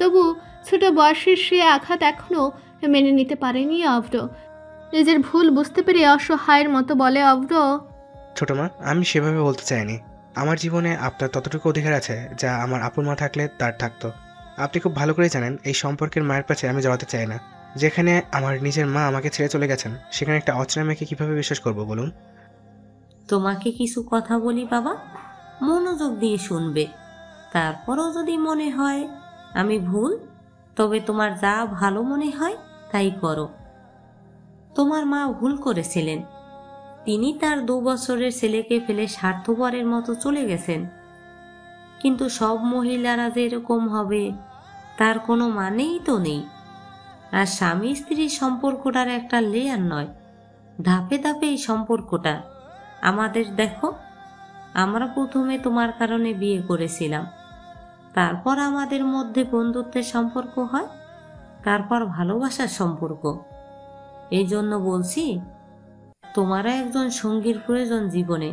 তবু ছোট বয়সের সে আঘাত এখনও মেনে নিতে পারেনি অভ্র। নিজের ভুল বুঝতে পেরে অসহায়ের মতো বলে অভ্র, ছোট মা, আমি সেভাবে বলতে চাইনি। আমার জীবনে আপনার ততটুকু অধিকার আছে যা আমার আপন মা থাকলে তার থাকতো। আপনি খুব ভালো করে জানেন এই সম্পর্কের মায়ের পাশে আমি জড়াতে চাই না। যেখানে আমার নিজের মা আমাকে ছেড়ে চলে গেছেন, সেখানে একটা অচেনা মেয়েকে কিভাবে বিশ্বাস করবো বলুন? তোমাকে কিছু কথা বলি বাবা, মনোযোগ দিয়ে শুনবে। তারপরও যদি মনে হয় আমি ভুল, তবে তোমার যা ভালো মনে হয় তাই করো। তোমার মা ভুল করেছিলেন, তিনি তার 2 বছরের ছেলেকে ফেলে স্বার্থপরের মতো চলে গেছেন। কিন্তু সব মহিলারা যে এরকম হবে তার কোনো মানেই তো নেই। আর স্বামী স্ত্রীর সম্পর্কটার একটা লেয়ার নয়, ধাপে ধাপে এই সম্পর্কটা। আমাদের দেখো, আমরা প্রথমে তোমার কারণে বিয়ে করেছিলাম, তারপর আমাদের মধ্যে বন্ধুত্বের সম্পর্ক হয়, তারপর ভালোবাসার সম্পর্ক। এই জন্য বলছি, তোমারও একজন সঙ্গীর প্রয়োজন জীবনে।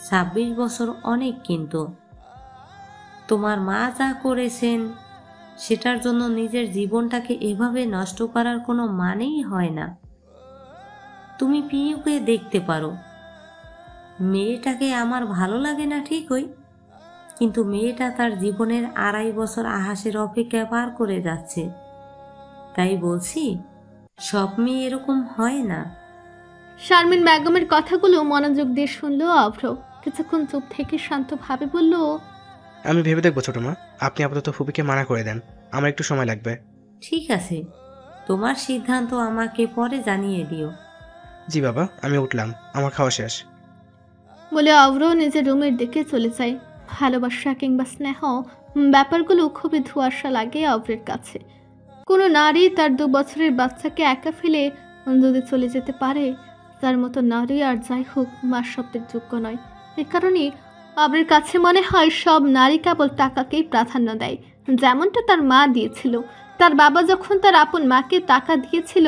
26 বছর অনেক, কিন্তু তোমার মা যা করেছেন সেটার জন্য নিজের জীবনটাকে এভাবে নষ্ট করার কোনো মানেই হয় না। তুমি পিউকে দেখতে পারো, মেয়েটাকে আমার ভালো লাগে না ঠিকই, কিন্তু মেয়েটা তার জীবনের 2.5 বছর আহাসের অপেক্ষা পার করে যাচ্ছে। তাই বলছি, সব মেয়ে এরকম হয় না। শারমিন বেগমের কথাগুলো মনোযোগ দিয়ে শুনলো অভ্র। কিছুক্ষণ চুপ থেকে শান্তভাবে বলল, আমি ভেবে দেখবো ছোট মা, আপনি আপাতত ফুপিকে মানা করে দেন, আমার একটু সময় লাগবে। ঠিক আছে, তোমার সিদ্ধান্ত আমাকে পরে জানিয়ে দিও। জি বাবা, আমি উঠলাম, আমার খাওয়া শেষ। বলে অভ্র নিজের রুমের দিকে চলে যায়। ভালোবাসা কিংবা স্নেহ ব্যাপারগুলো খুবই ধোঁয়াশা লাগে অব্রের কাছে। কোনো নারী তার 2 বছরের বাচ্চাকে একা ফেলে যদি চলে যেতে পারে, তার মতো নারী আর যাই হোক মা শব্দের যোগ্য নয়। এ কারণে অব্রের কাছে মনে হয় সব নারী কেবল টাকাকেই প্রাধান্য দেয়, যেমনটা তার মা দিয়েছিল। তার বাবা যখন তার আপন মাকে টাকা দিয়েছিল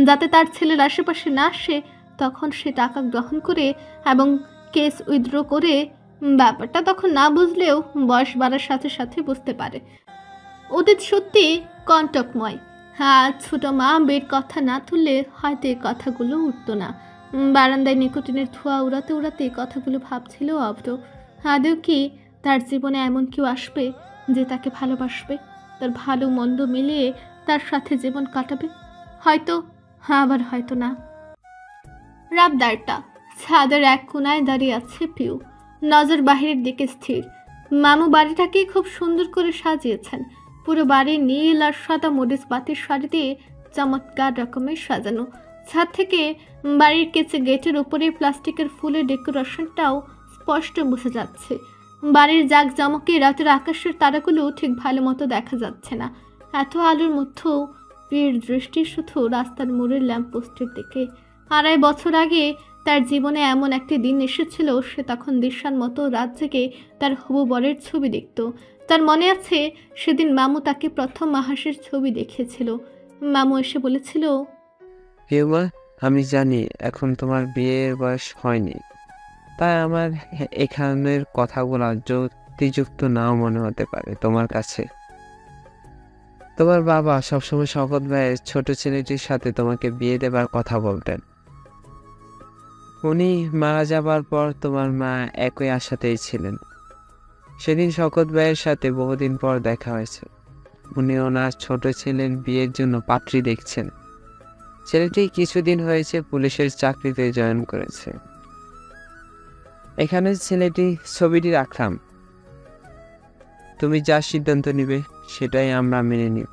যাতে তার ছেলের আশেপাশে না আসে, তখন সে টাকা গ্রহণ করে এবং কেস উইথড্র করে। ব্যাপারটা তখন না বুঝলেও বয়স বাড়ার সাথে সাথে বুঝতে পারে। অতীত সত্যি কণ্টকময়। হ্যাঁ, ছোট মা বের কথা না তুললে হয়তো এই কথাগুলো উঠতো না। বারান্দায় নিকোটিনের ধোঁয়া উড়াতে উড়াতে এই কথাগুলো ভাবছিল অব্র। আদৌ কি তার জীবনে এমন কেউ আসবে যে তাকে ভালোবাসবে, তার ভালো মন্দ মিলিয়ে তার সাথে জীবন কাটাবে? হয়তো, আবার হয়তো না। রাত 1:30, ছাদের এক কোনায় দাঁড়িয়ে আছে পিউ, নজর বাহিরের দিকে স্থির। মামু বাড়িটাকে খুব সুন্দর করে সাজিয়েছেন। পুরো বাড়ি নীল আর সাদা মরিচ বাতির শাড়ি দিয়ে চমৎকার রকমের সাজানো। ছাদ থেকে বাড়ির কেচে গেটের উপরে প্লাস্টিকের ফুলের ডেকোরেশনটাও স্পষ্ট বোঝা যাচ্ছে। বাড়ির জাঁকজমকে রাতের আকাশের তারাগুলো ঠিক ভালো মতো দেখা যাচ্ছে না। এত আলোর মধ্যেও পিউর দৃষ্টি শুধু রাস্তার মোড়ের ল্যাম্পপোস্টের দিকে। 2.5 বছর আগে তার জীবনে এমন একটি দিন এসেছিল, সে তখন দিশার মতো রাত জেগে তার হবু বরের ছবি দেখত। তার মনে আছে সেদিন মামু তাকে প্রথম আহাসের ছবি দেখিয়েছিল। মামু এসে বলেছিল, হিউমা, আমি জানি এখন তোমার বিয়ের বয়স হয়নি, তাই আমার এখানের কথাগুলো যুক্তিযুক্ত নাও মনে হতে পারে তোমার কাছে। তোমার বাবা সবসময় শওকত ভাইয়ের ছোট ছেলেটির সাথে তোমাকে বিয়ে দেবার কথা বলতেন। উনি মারা যাবার পর তোমার মা একই আশাতেই ছিলেন। সেদিন শওকত ভাইয়ের সাথে বহুদিন পর দেখা হয়েছে। উনি ওনার ছোট ছেলের বিয়ের জন্য পাত্রী দেখছেন। ছেলেটি কিছুদিন হয়েছে পুলিশের চাকরিতে জয়েন করেছে। এখানে ছেলেটি ছবিটি রাখলাম, তুমি যা সিদ্ধান্ত নিবে সেটাই আমরা মেনে নিব।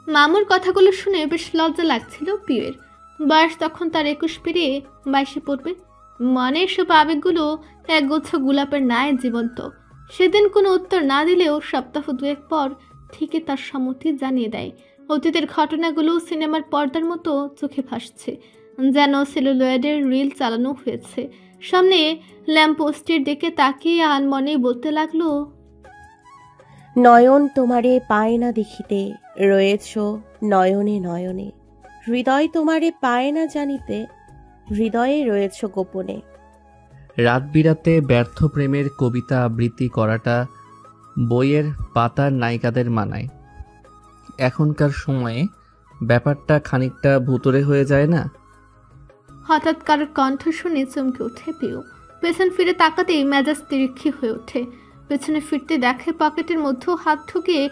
মামুর কথাগুলো শুনে বেশ লজ্জা লাগছিল পিউয়ের। বয়স তখন তার 21 পেরিয়ে 22-এ পড়বে। মনে এসব আবেগগুলো একগুচ্ছ গোলাপের ন্যায় জীবন্ত। সেদিন কোনো উত্তর না দিলেও সপ্তাহ 2 পর ঠিকই তার সম্মতি জানিয়ে দেয়। অতীতের ঘটনাগুলো সিনেমার পর্দার মতো চোখে ভাসছে, যেন সেলুলয়েডের রিল চালানো হয়েছে। সামনে ল্যাম্পপোস্টের দিকে তাকিয়ে আনমনে বলতে লাগলো, নয়ন তোমারে পায় না দেখিতে, রয়েছ নয়নে নয়নে। হৃদয় তোমারে পায় না জানিতে, হৃদয়ে রয়েছ গোপনে। রাত বিরাতে ব্যর্থ প্রেমের কবিতা আবৃত্তি করাটা বইয়ের পাতার নায়িকাদের মানায়। এখনকার সময়ে ব্যাপারটা খানিকটা ভুতুড়ে হয়ে যায় না? হঠাৎ কারোর কণ্ঠ শুনে চমকে ওঠে পিউ। পেছন ফিরে তাকাতেই মেজাজ তিরিক্ষি হয়ে ওঠে। পেছনে ফিরতে দেখে পকেটের মধ্যেও হাত ঢুকিয়ে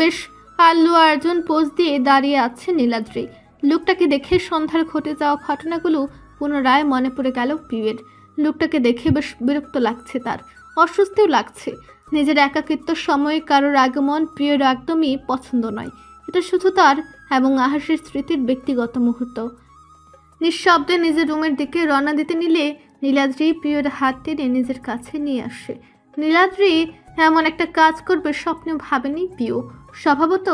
বেশ আল্লু অর্জুন পোজ দিয়ে দাঁড়িয়ে আছে নীলাদ্রি। লোকটাকে দেখে সন্ধ্যার ঘটে যাওয়া ঘটনাগুলো পুনরায় মনে পড়ে গেল পিউয়ের। লোকটাকে দেখে বেশ বিরক্ত লাগছে, তার অস্বস্তিও লাগছে। নিজের একাকিত্ব সময়ে কারোর আগমন প্রিয়ের একদমই পছন্দ নয়। এটা শুধু তার এবং আহাসের স্মৃতির ব্যক্তিগত মুহূর্ত। নিঃশব্দে নিজের রুমের দিকে রওনা দিতে নিলে নীলাদ্রি প্রিয়ের হাত টেনে নিজের কাছে নিয়ে আসে। নীলাদ্রি এমন একটা কাজ করবে স্বপ্নেও ভাবেনি পিউ। স্বভাবত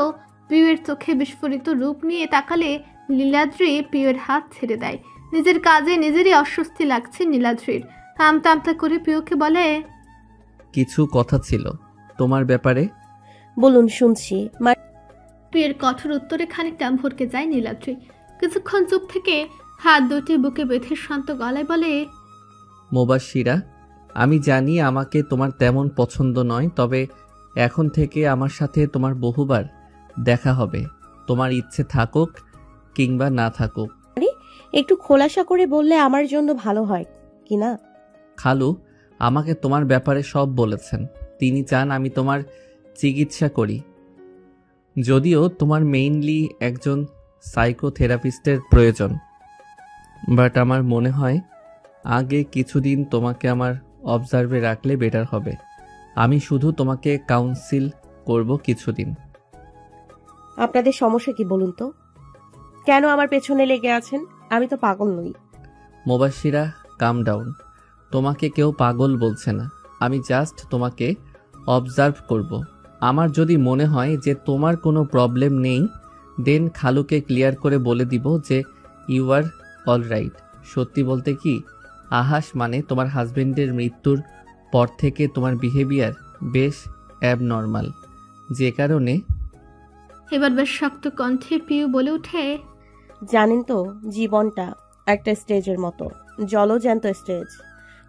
পিউয়ের চোখে বিস্ফোরিত রূপ নিয়ে তাকালে নীলাদ্রি পিউয়ের হাত ছেড়ে দেয়। নিজের কাজে নিজেরই অস্বস্তি লাগছে নীলাদ্রির। আমতা আমতা করে পিউকে বলে, কিছু কথা ছিল তোমার ব্যাপারে। বলুন, শুনছি। পিউয়ের কঠোর উত্তরে খানিকটা ভরকে যায় নীলাদ্রি। কিছুক্ষণ চুপ থেকে হাত দুটি বুকে বেঁধে শান্ত গলায় বলে, মুবাশশিরা, আমি জানি আমাকে তোমার তেমন পছন্দ নয়, তবে এখন থেকে আমার সাথে তোমার বহুবার দেখা হবে, তোমার ইচ্ছে থাকুক কিংবা না থাকুক। একটু খোলাসা করে বললে আমার জন্য ভালো হয় কি না? খালু আমাকে তোমার ব্যাপারে সব বলেছেন। তিনি চান আমি তোমার চিকিৎসা করি, যদিও তোমার মেইনলি একজন সাইকোথেরাপিস্টের প্রয়োজন। বাট আমার মনে হয় আগে কিছুদিন তোমাকে আমার অবজার্ভে রাখলে বেটার হবে। আমি শুধু তোমাকে কাউন্সিল করব কিছুদিন। আপনাদের সমস্যা কি বলুন তো? কেন আমার পেছনে লেগে আছেন? আমি তো পাগল নই। মুবাশশিরা, কাম ডাউন। তোমাকে কেউ পাগল বলছে না, আমি জাস্ট তোমাকে অবজার্ভ করব। আমার যদি মনে হয় যে তোমার কোনো প্রবলেম নেই, দেন খালুকে ক্লিয়ার করে বলে দিব যে ইউ আর অলরাইট। সত্যি বলতে কি, আহাস মানে তোমার হাজবেন্ডের মৃত্যুর পর থেকে তোমার বিহেভিয়ার বেশ অ্যাবনর্মাল, যে কারণে। এবার বেশ শক্ত কণ্ঠে পিউ বলে ওঠে, জানেন তো, জীবনটা একটা স্টেজের মতো, জলজ্যান্ত স্টেজ,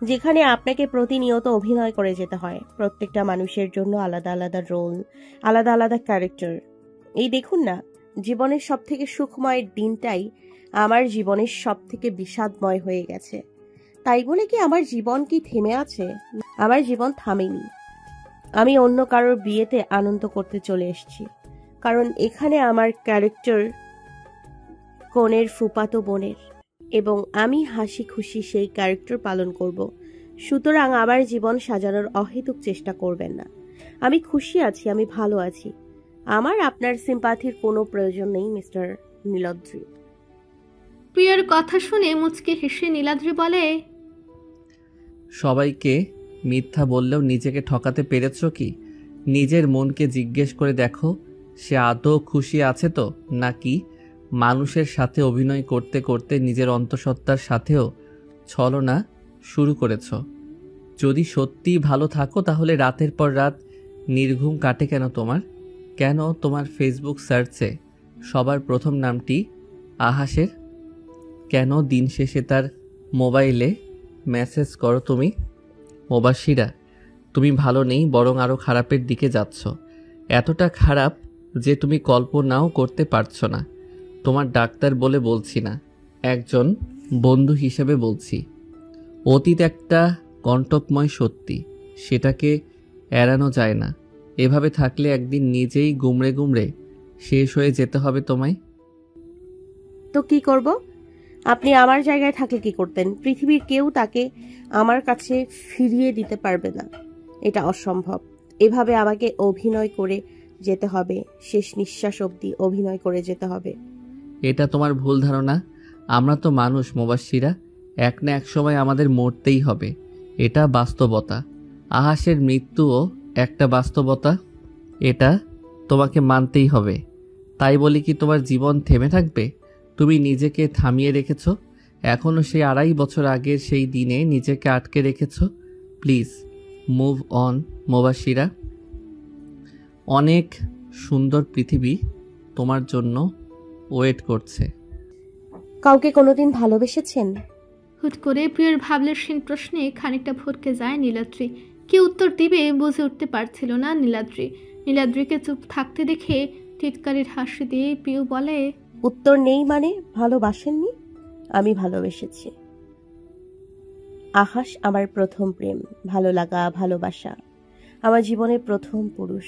যেখানে আপনাকে প্রতিনিয়ত অভিনয় করে যেতে হয়। প্রত্যেকটা মানুষের জন্য আলাদা আলাদা রোল, আলাদা আলাদা ক্যারেক্টার। এই দেখুন না, জীবনের সব থেকে সুখময় দিনটাই আমার জীবনের সব থেকে বিষাদময় হয়ে গেছে। তাই বলে কি আমার জীবন কি থেমে আছে? আমার জীবন থামেনি। আমি অন্য কারোর বিয়েতে আনন্দ করতে চলে এসেছি, কারণ এখানে আমার ক্যারেক্টার কনের ফুপাতো বোনের, এবং আমি হাসি খুশি সেই ক্যারেক্টার পালন করব। সুতরাং আমার জীবন সাজানোর অহেতুক চেষ্টা করবেন না। আমি খুশি আছি, আমি ভালো আছি। আমার আপনার সিম্পাথির কোনো প্রয়োজন নেই মিস্টার নীলাদ্রি। প্রিয়ার কথা শুনে মুচকে হেসে নীলাদ্রি বলে, সবাইকে মিথ্যা বললেও নিজেকে ঠকাতে পেরেছ কি? নিজের মনকে জিজ্ঞেস করে দেখো, সে আদৌ খুশি আছে তো, নাকি মানুষের সাথে অভিনয় করতে করতে নিজের অন্তঃসত্ত্বার সাথেও ছলনা শুরু করেছ? যদি সত্যিই ভালো থাকো তাহলে রাতের পর রাত নির্ঘুম কাটে কেন তোমার? কেন তোমার ফেসবুক সার্চে সবার প্রথম নামটি আহাসের? কেন দিন শেষে তার মোবাইলে মেসেজ করো তুমি? মোবাশিরা, তুমি ভালো নেই, বরং আরও খারাপের দিকে যাচ্ছ। এতটা খারাপ যে তুমি কল্পনাও করতে পারছো না। তোমার ডাক্তার বলে বলছি না, একজন বন্ধু হিসেবে বলছি। অতীত একটা কণ্টকময় সত্যি, সেটাকে এড়ানো যায় না। এভাবে থাকলে একদিন নিজেই গুমড়ে গুমড়ে শেষ হয়ে যেতে হবে তোমায়। তো কি করব? আপনি আমার জায়গায় থাকলে কি করতেন? পৃথিবীর কেউ তাকে আমার কাছে ফিরিয়ে দিতে পারবে না, এটা অসম্ভব। এভাবে আমাকে অভিনয় করে যেতে হবে, শেষ নিঃশ্বাস অবধি অভিনয় করে যেতে হবে। এটা তোমার ভুল ধারণা। আমরা তো মানুষ মুবাশশিরা, এক না এক সময় আমাদের মরতেই হবে, এটা বাস্তবতা। আহাসের মৃত্যুও একটা বাস্তবতা, এটা তোমাকে মানতেই হবে। তাই বলি কি তোমার জীবন থেমে থাকবে? তুমি নিজেকে থামিয়ে রেখেছ, এখনও সেই 2.5 বছর আগের সেই দিনে নিজেকে আটকে রেখেছ। Please move on Mubashshira. অনেক সুন্দর পৃথিবী তোমার জন্য ওয়েট করছে। কাউকে কোনোদিন ভালোবেসেছেন? হুট করে প্রিয়র ভাবলেশীন প্রশ্নে খানিকটা ভরকে যায় নীলাদ্রি। কি উত্তর দিবে বুঝে উঠতে পারছিল না নীলাদ্রি। নীলাদ্রিকে চুপ থাকতে দেখে টিটকারির হাসি দিয়ে প্রিয় বলে, উত্তর নেই মানে ভালোবাসেননি? আমি ভালোবেসেছি। আহাস আমার প্রথম প্রেম, ভালো লাগা, ভালোবাসা, আমার জীবনের প্রথম পুরুষ।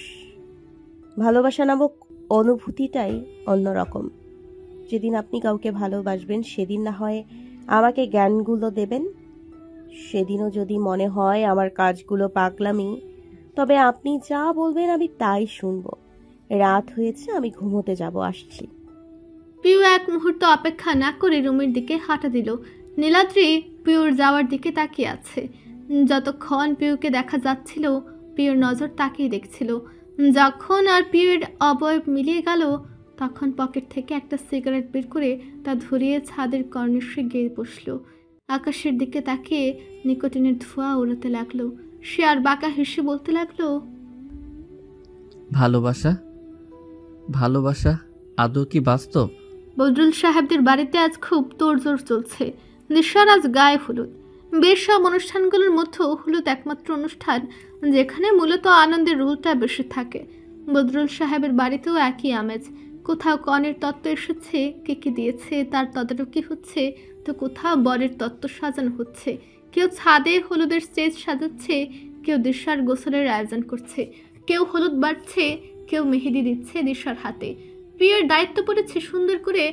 ভালোবাসা নামক অনুভূতিটাই অন্যরকম। যেদিন আপনি কাউকে ভালোবাসবেন সেদিন না হয় আমাকে জ্ঞানগুলো দেবেন। সেদিনও যদি মনে হয় আমার কাজগুলো পাগলামি, তবে আপনি যা বলবেন আমি তাই শুনবো। রাত হয়েছে, আমি ঘুমোতে যাব, আসছি। পিউ এক মুহূর্ত অপেক্ষা না করে রুমের দিকে হাঁটা দিল। নীলাদ্রি পিউর যাওয়ার দিকে তাকিয়ে আছে। যতক্ষণ পিউকে দেখা যাচ্ছিল পিউর নজর তাকিয়ে দেখছিল। যখন আর পিউর অবয়ব মিলিয়ে গেল তখন পকেট থেকে একটা সিগারেট বের করে তা ধরিয়ে ছাদের কর্নিশে গিয়ে বসল। আকাশের দিকে তাকিয়ে নিকোটিনের ধোঁয়া উড়াতে লাগলো। সে আর বাঁকা হেসে বলতে লাগলো, ভালোবাসা ভালোবাসা আদৌ কি বাস্তব? বদরুল সাহেবদের বাড়িতে আজ খুব তোড়জোড় চলছে। দিশার আজ গায়ে হলুদ। বেশ সব অনুষ্ঠানগুলোর মধ্যেও হলুদ একমাত্র অনুষ্ঠান যেখানে মূলত আনন্দের রোলটা বেশি থাকে। বদরুল সাহেবের বাড়িতেও একই আমেজ। কোথাও কনের তত্ত্ব এসেছে, কে কে দিয়েছে তার তদারকি হচ্ছে, তো কোথাও বরের তত্ত্ব সাজানো হচ্ছে। কেউ ছাদে হলুদের স্টেজ সাজাচ্ছে, কেউ দিশার গোসলের আয়োজন করছে, কেউ হলুদ বাড়ছে, কেউ মেহেদি দিচ্ছে দিশার হাতে। প্রিয়ের দায়িত্ব পড়েছে সুন্দর করে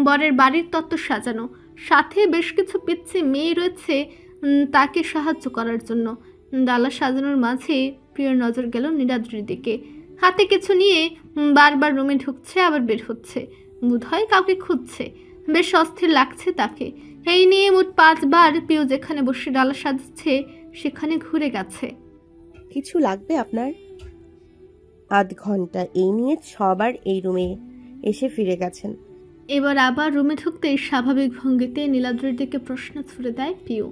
বরের বাড়ির তত্ত্ব সাজানো। সাথে বেশ কিছু পিচ্ছি মেয়ে রয়েছে তাকে সাহায্য করার জন্য। ডালা সাজানোর মাঝে প্রিয়র নজর গেল নীলাদ্রির দিকে। হাতে কিছু নিয়ে বারবার রুমে ঢুকছে আবার বের হচ্ছে, বোধহয় কাউকে খুঁজছে। বেশ অস্থির লাগছে তাকে। এই নিয়ে মোট 5 বার প্রিয় যেখানে বসে ডালা সাজাচ্ছে সেখানে ঘুরে গেছে। কিছু লাগবে আপনার? আধ ঘন্টা এই নিয়ে 6 বার এই রুমে এসে ফিরে গেছেন। এবার আবার রুমে ঢুকতেই স্বাভাবিক ভঙ্গিতে নীলাদ্রির দিকে প্রশ্ন ছুড়ে দেয় পিউ।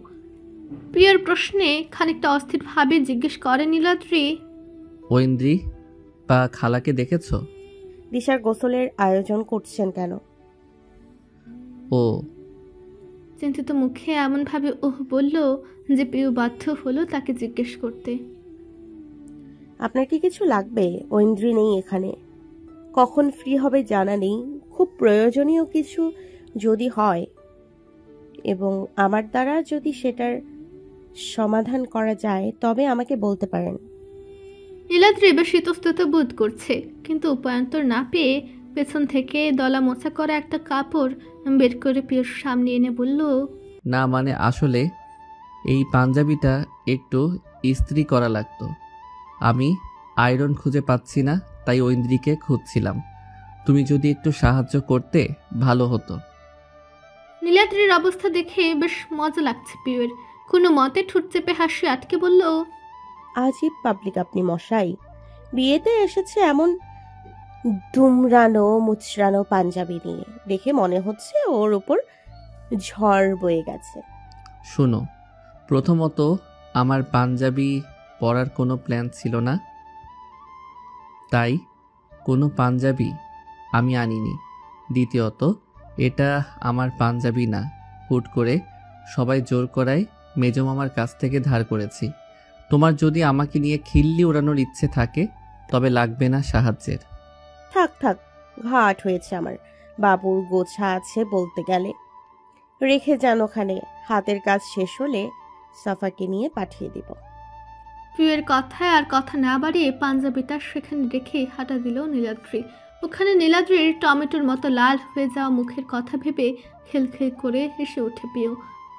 পিউর প্রশ্নে খানিকটা অস্থিরভাবে জিজ্ঞেস করে নীলাদ্রি, ঐন্দ্রি বা খালাকে দেখেছো? দিশার গোসলের আয়োজন করছেন কেন? ও। চিন্তিত মুখে এমনভাবে ওহ বলল যে পিউ বাধ্য হলো তাকে জিজ্ঞেস করতে। আপনার কি কিছু লাগবে? ঐন্দ্রি নেই এখানে, কখন ফ্রি হবে জানা নেই। খুব প্রয়োজনীয় কিছু যদি হয় এবং আমার দ্বারা যদি সেটার সমাধান করা যায় তবে আমাকে বলতে পারেন। নীলাদ্রি বেশ ইতস্তত বোধ করছে, কিন্তু উপায়ন্তর না পেয়ে পেছন থেকে দলা মোছা করা একটা কাপড় বের করে পিউর সামনে এনে বলল, না মানে আসলে এই পাঞ্জাবিটা একটু ইস্ত্রি করা লাগতো, আমি আয়রন খুঁজে পাচ্ছি না, তাই ঐন্দ্রিকে খুঁজছিলাম। তুমি যদি একটু সাহায্য করতে ভালো হতো। নীলাদ্রির অবস্থা দেখে বেশ মজা লাগছে পিউয়ের। কোনো মতে ঠোঁট চেপে হাসি আটকে বলল, আজীব পাবলিক আপনি মশাই। বিয়েতে এসেছে এমন দুমড়ানো মুচড়ানো পাঞ্জাবি নিয়ে, দেখে মনে হচ্ছে ওর উপর ঝড় বয়ে গেছে। শোনো, প্রথমত আমার পাঞ্জাবি পরার কোনো প্ল্যান ছিল না, তাই কোনো পাঞ্জাবি আমি আনিনি। দ্বিতীয়ত এটা আমার পাঞ্জাবি না, হুট করে সবাই জোর করায় মেজো মামার কাছ থেকে ধার করেছি। তোমার যদি আমাকে নিয়ে খিল্লি ওড়ানোর ইচ্ছে থাকে তবে লাগবে না সাহায্যের। থাক থাক, ঘাট হয়েছে আমার। বাবুর গোছা আছে বলতে গেলে, রেখে যান ওখানে। হাতের কাজ শেষ হলে সাফাকে নিয়ে পাঠিয়ে দিব। পিউয়ের কথায় আর কথা না বাড়িয়ে পাঞ্জাবিটা সেখানে রেখে হাঁটা দিল নীলাদ্রি। ওখানে নীলাদ্রির টমেটোর মতো লাল হয়ে যাওয়া মুখের কথা ভেবে খেলখেল করে হেসে ওঠে পিউ।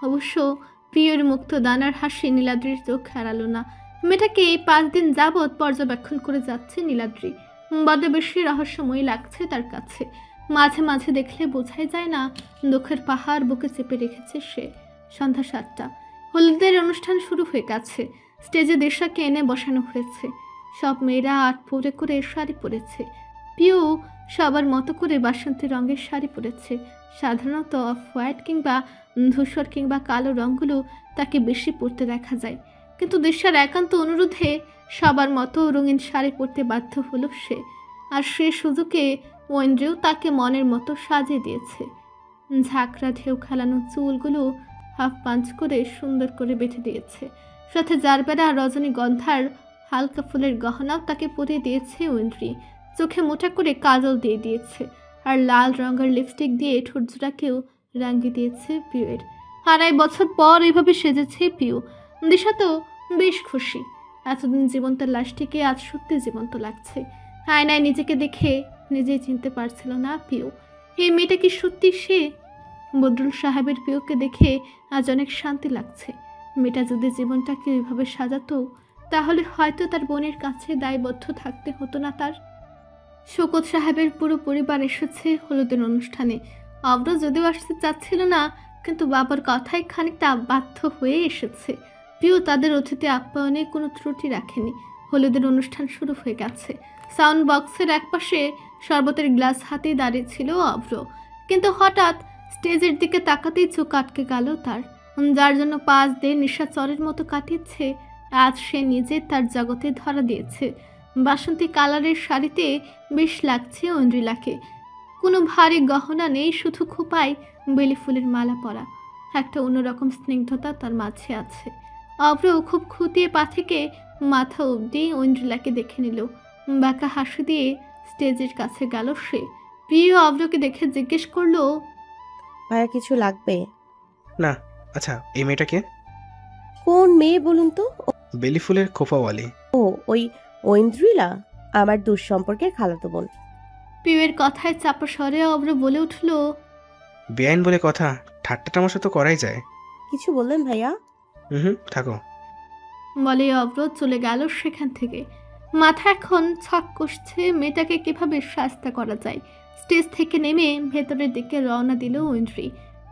অবশ্য পিউয়ের মুক্ত দানার হাসি নীলাদ্রির চোখ এড়ালো না। মেয়েটাকে এই 5 দিন যাবৎ পর্যবেক্ষণ করে যাচ্ছে নীলাদ্রি। বড্ড বেশি রহস্যময় লাগছে তার কাছে। মাঝে মাঝে দেখলে বোঝাই যায় না দুঃখের পাহাড় বুকে চেপে রেখেছে সে। সন্ধ্যা 7টা, হলুদের অনুষ্ঠান শুরু হয়ে গেছে। স্টেজে দিশাকে এনে বসানো হয়েছে। সব মেয়েরা 8 পরে করে শাড়ি পরেছে। পিউ সবার মতো করে বাসন্তী রঙের শাড়ি পরেছে। সাধারণত অফ হোয়াইট কিংবা ধূসর কিংবা কালো রঙগুলো তাকে বেশি পরতে দেখা যায়, কিন্তু দিশার একান্ত অনুরোধে সবার মতো রঙিন শাড়ি পরতে বাধ্য হলো সে। আর সে সুযোগে ঐন্দ্রিও তাকে মনের মতো সাজিয়ে দিয়েছে। ঝাঁকড়া ঢেউ খেলানো চুলগুলো হাফ পাঞ্চ করে সুন্দর করে বেঁধে দিয়েছে। সাথে জারবেরা রজনীগন্ধার হালকা ফুলের গহনাও তাকে পরিয়ে দিয়েছে ঐন্দ্রি। চোখে মোটা করে কাজল দিয়ে দিয়েছে, আর লাল রঙের লিপস্টিক দিয়ে ঠোঁটজোড়াকেও রাঙিয়ে দিয়েছে পিউয়ের। 2.5 বছর পর এভাবে সেজেছে পিউ। দিশা তো বেশ খুশি। এতদিন জীবন্ত লাশটিকে আজ সত্যি জীবন্ত লাগছে। আয়নায় নিজেকে দেখে নিজেই চিনতে পারছিল না পিউ। এই মেয়েটা কি সত্যি সে? বদরুল সাহেবের পিউকে দেখে আজ অনেক শান্তি লাগছে। মেয়েটা যদি জীবনটাকে ওইভাবে সাজাতো তাহলে হয়তো তার বোনের কাছে দায়বদ্ধ থাকতে হতো না তার। শওকত সাহেবের পুরো পরিবার এসেছে হলুদের অনুষ্ঠানে। অব্র যদিও আসতে চাচ্ছিল না, কিন্তু বাবার কথায় খানিকটা বাধ্য হয়ে এসেছে। পিউ তাদের অতিথি আপ্যায়নে কোনো ত্রুটি রাখেনি। হলুদের অনুষ্ঠান শুরু হয়ে গেছে। সাউন্ড বক্সের একপাশে শরবতের গ্লাস হাতে দাঁড়িয়ে ছিল অব্র, কিন্তু হঠাৎ স্টেজের দিকে তাকাতেই চোখ আটকে গেল তার। যার জন্য 5 দিন নিশাচরের মতো কাটিয়েছে, আজ সে নিজে তার জগতে ধরা দিয়েছে। বাসন্তী কালারের শাড়িতে বেশ লাগছে ঐন্দ্রিলাকে। কোনো ভারী গহনা নেই, শুধু খোপায় বেলি ফুলের মালা পরা। একটা অন্যরকম স্নিগ্ধতা তার মাঝে আছে। অব্র খুব খুঁটিয়ে পা থেকে মাথা অবধি ঐন্দ্রিলাকে দেখে নিল। বাঁকা হাসি দিয়ে স্টেজের কাছে গেল সে। প্রিয় অব্রকে দেখে জিজ্ঞেস করলো, ভাইয়া কিছু লাগবে? না। আচ্ছা, এই মেয়েটাকে? কোন মেয়ে বলুন তো? বেলি ফুলের খোপাওয়ালি। ও, ওই ঐন্দ্রিলা আমার দূর সম্পর্কের খালাতো বোন। পিউয়ের কথায় চাপা স্বরে অব্র বলে উঠল, বেআইন বলে কথা, ঠাট্টা তামাশা তো করাই যায়। কিছু বললেন ভাইয়া? থাকো বলে অব্র চলে গেল সেখান থেকে। মাথা এখন ছক কষছে মেয়েটাকে কিভাবে শাস্তা করা যায়। স্টেজ থেকে নেমে ভেতরের দিকে রওনা দিল ঐন্দ্রি।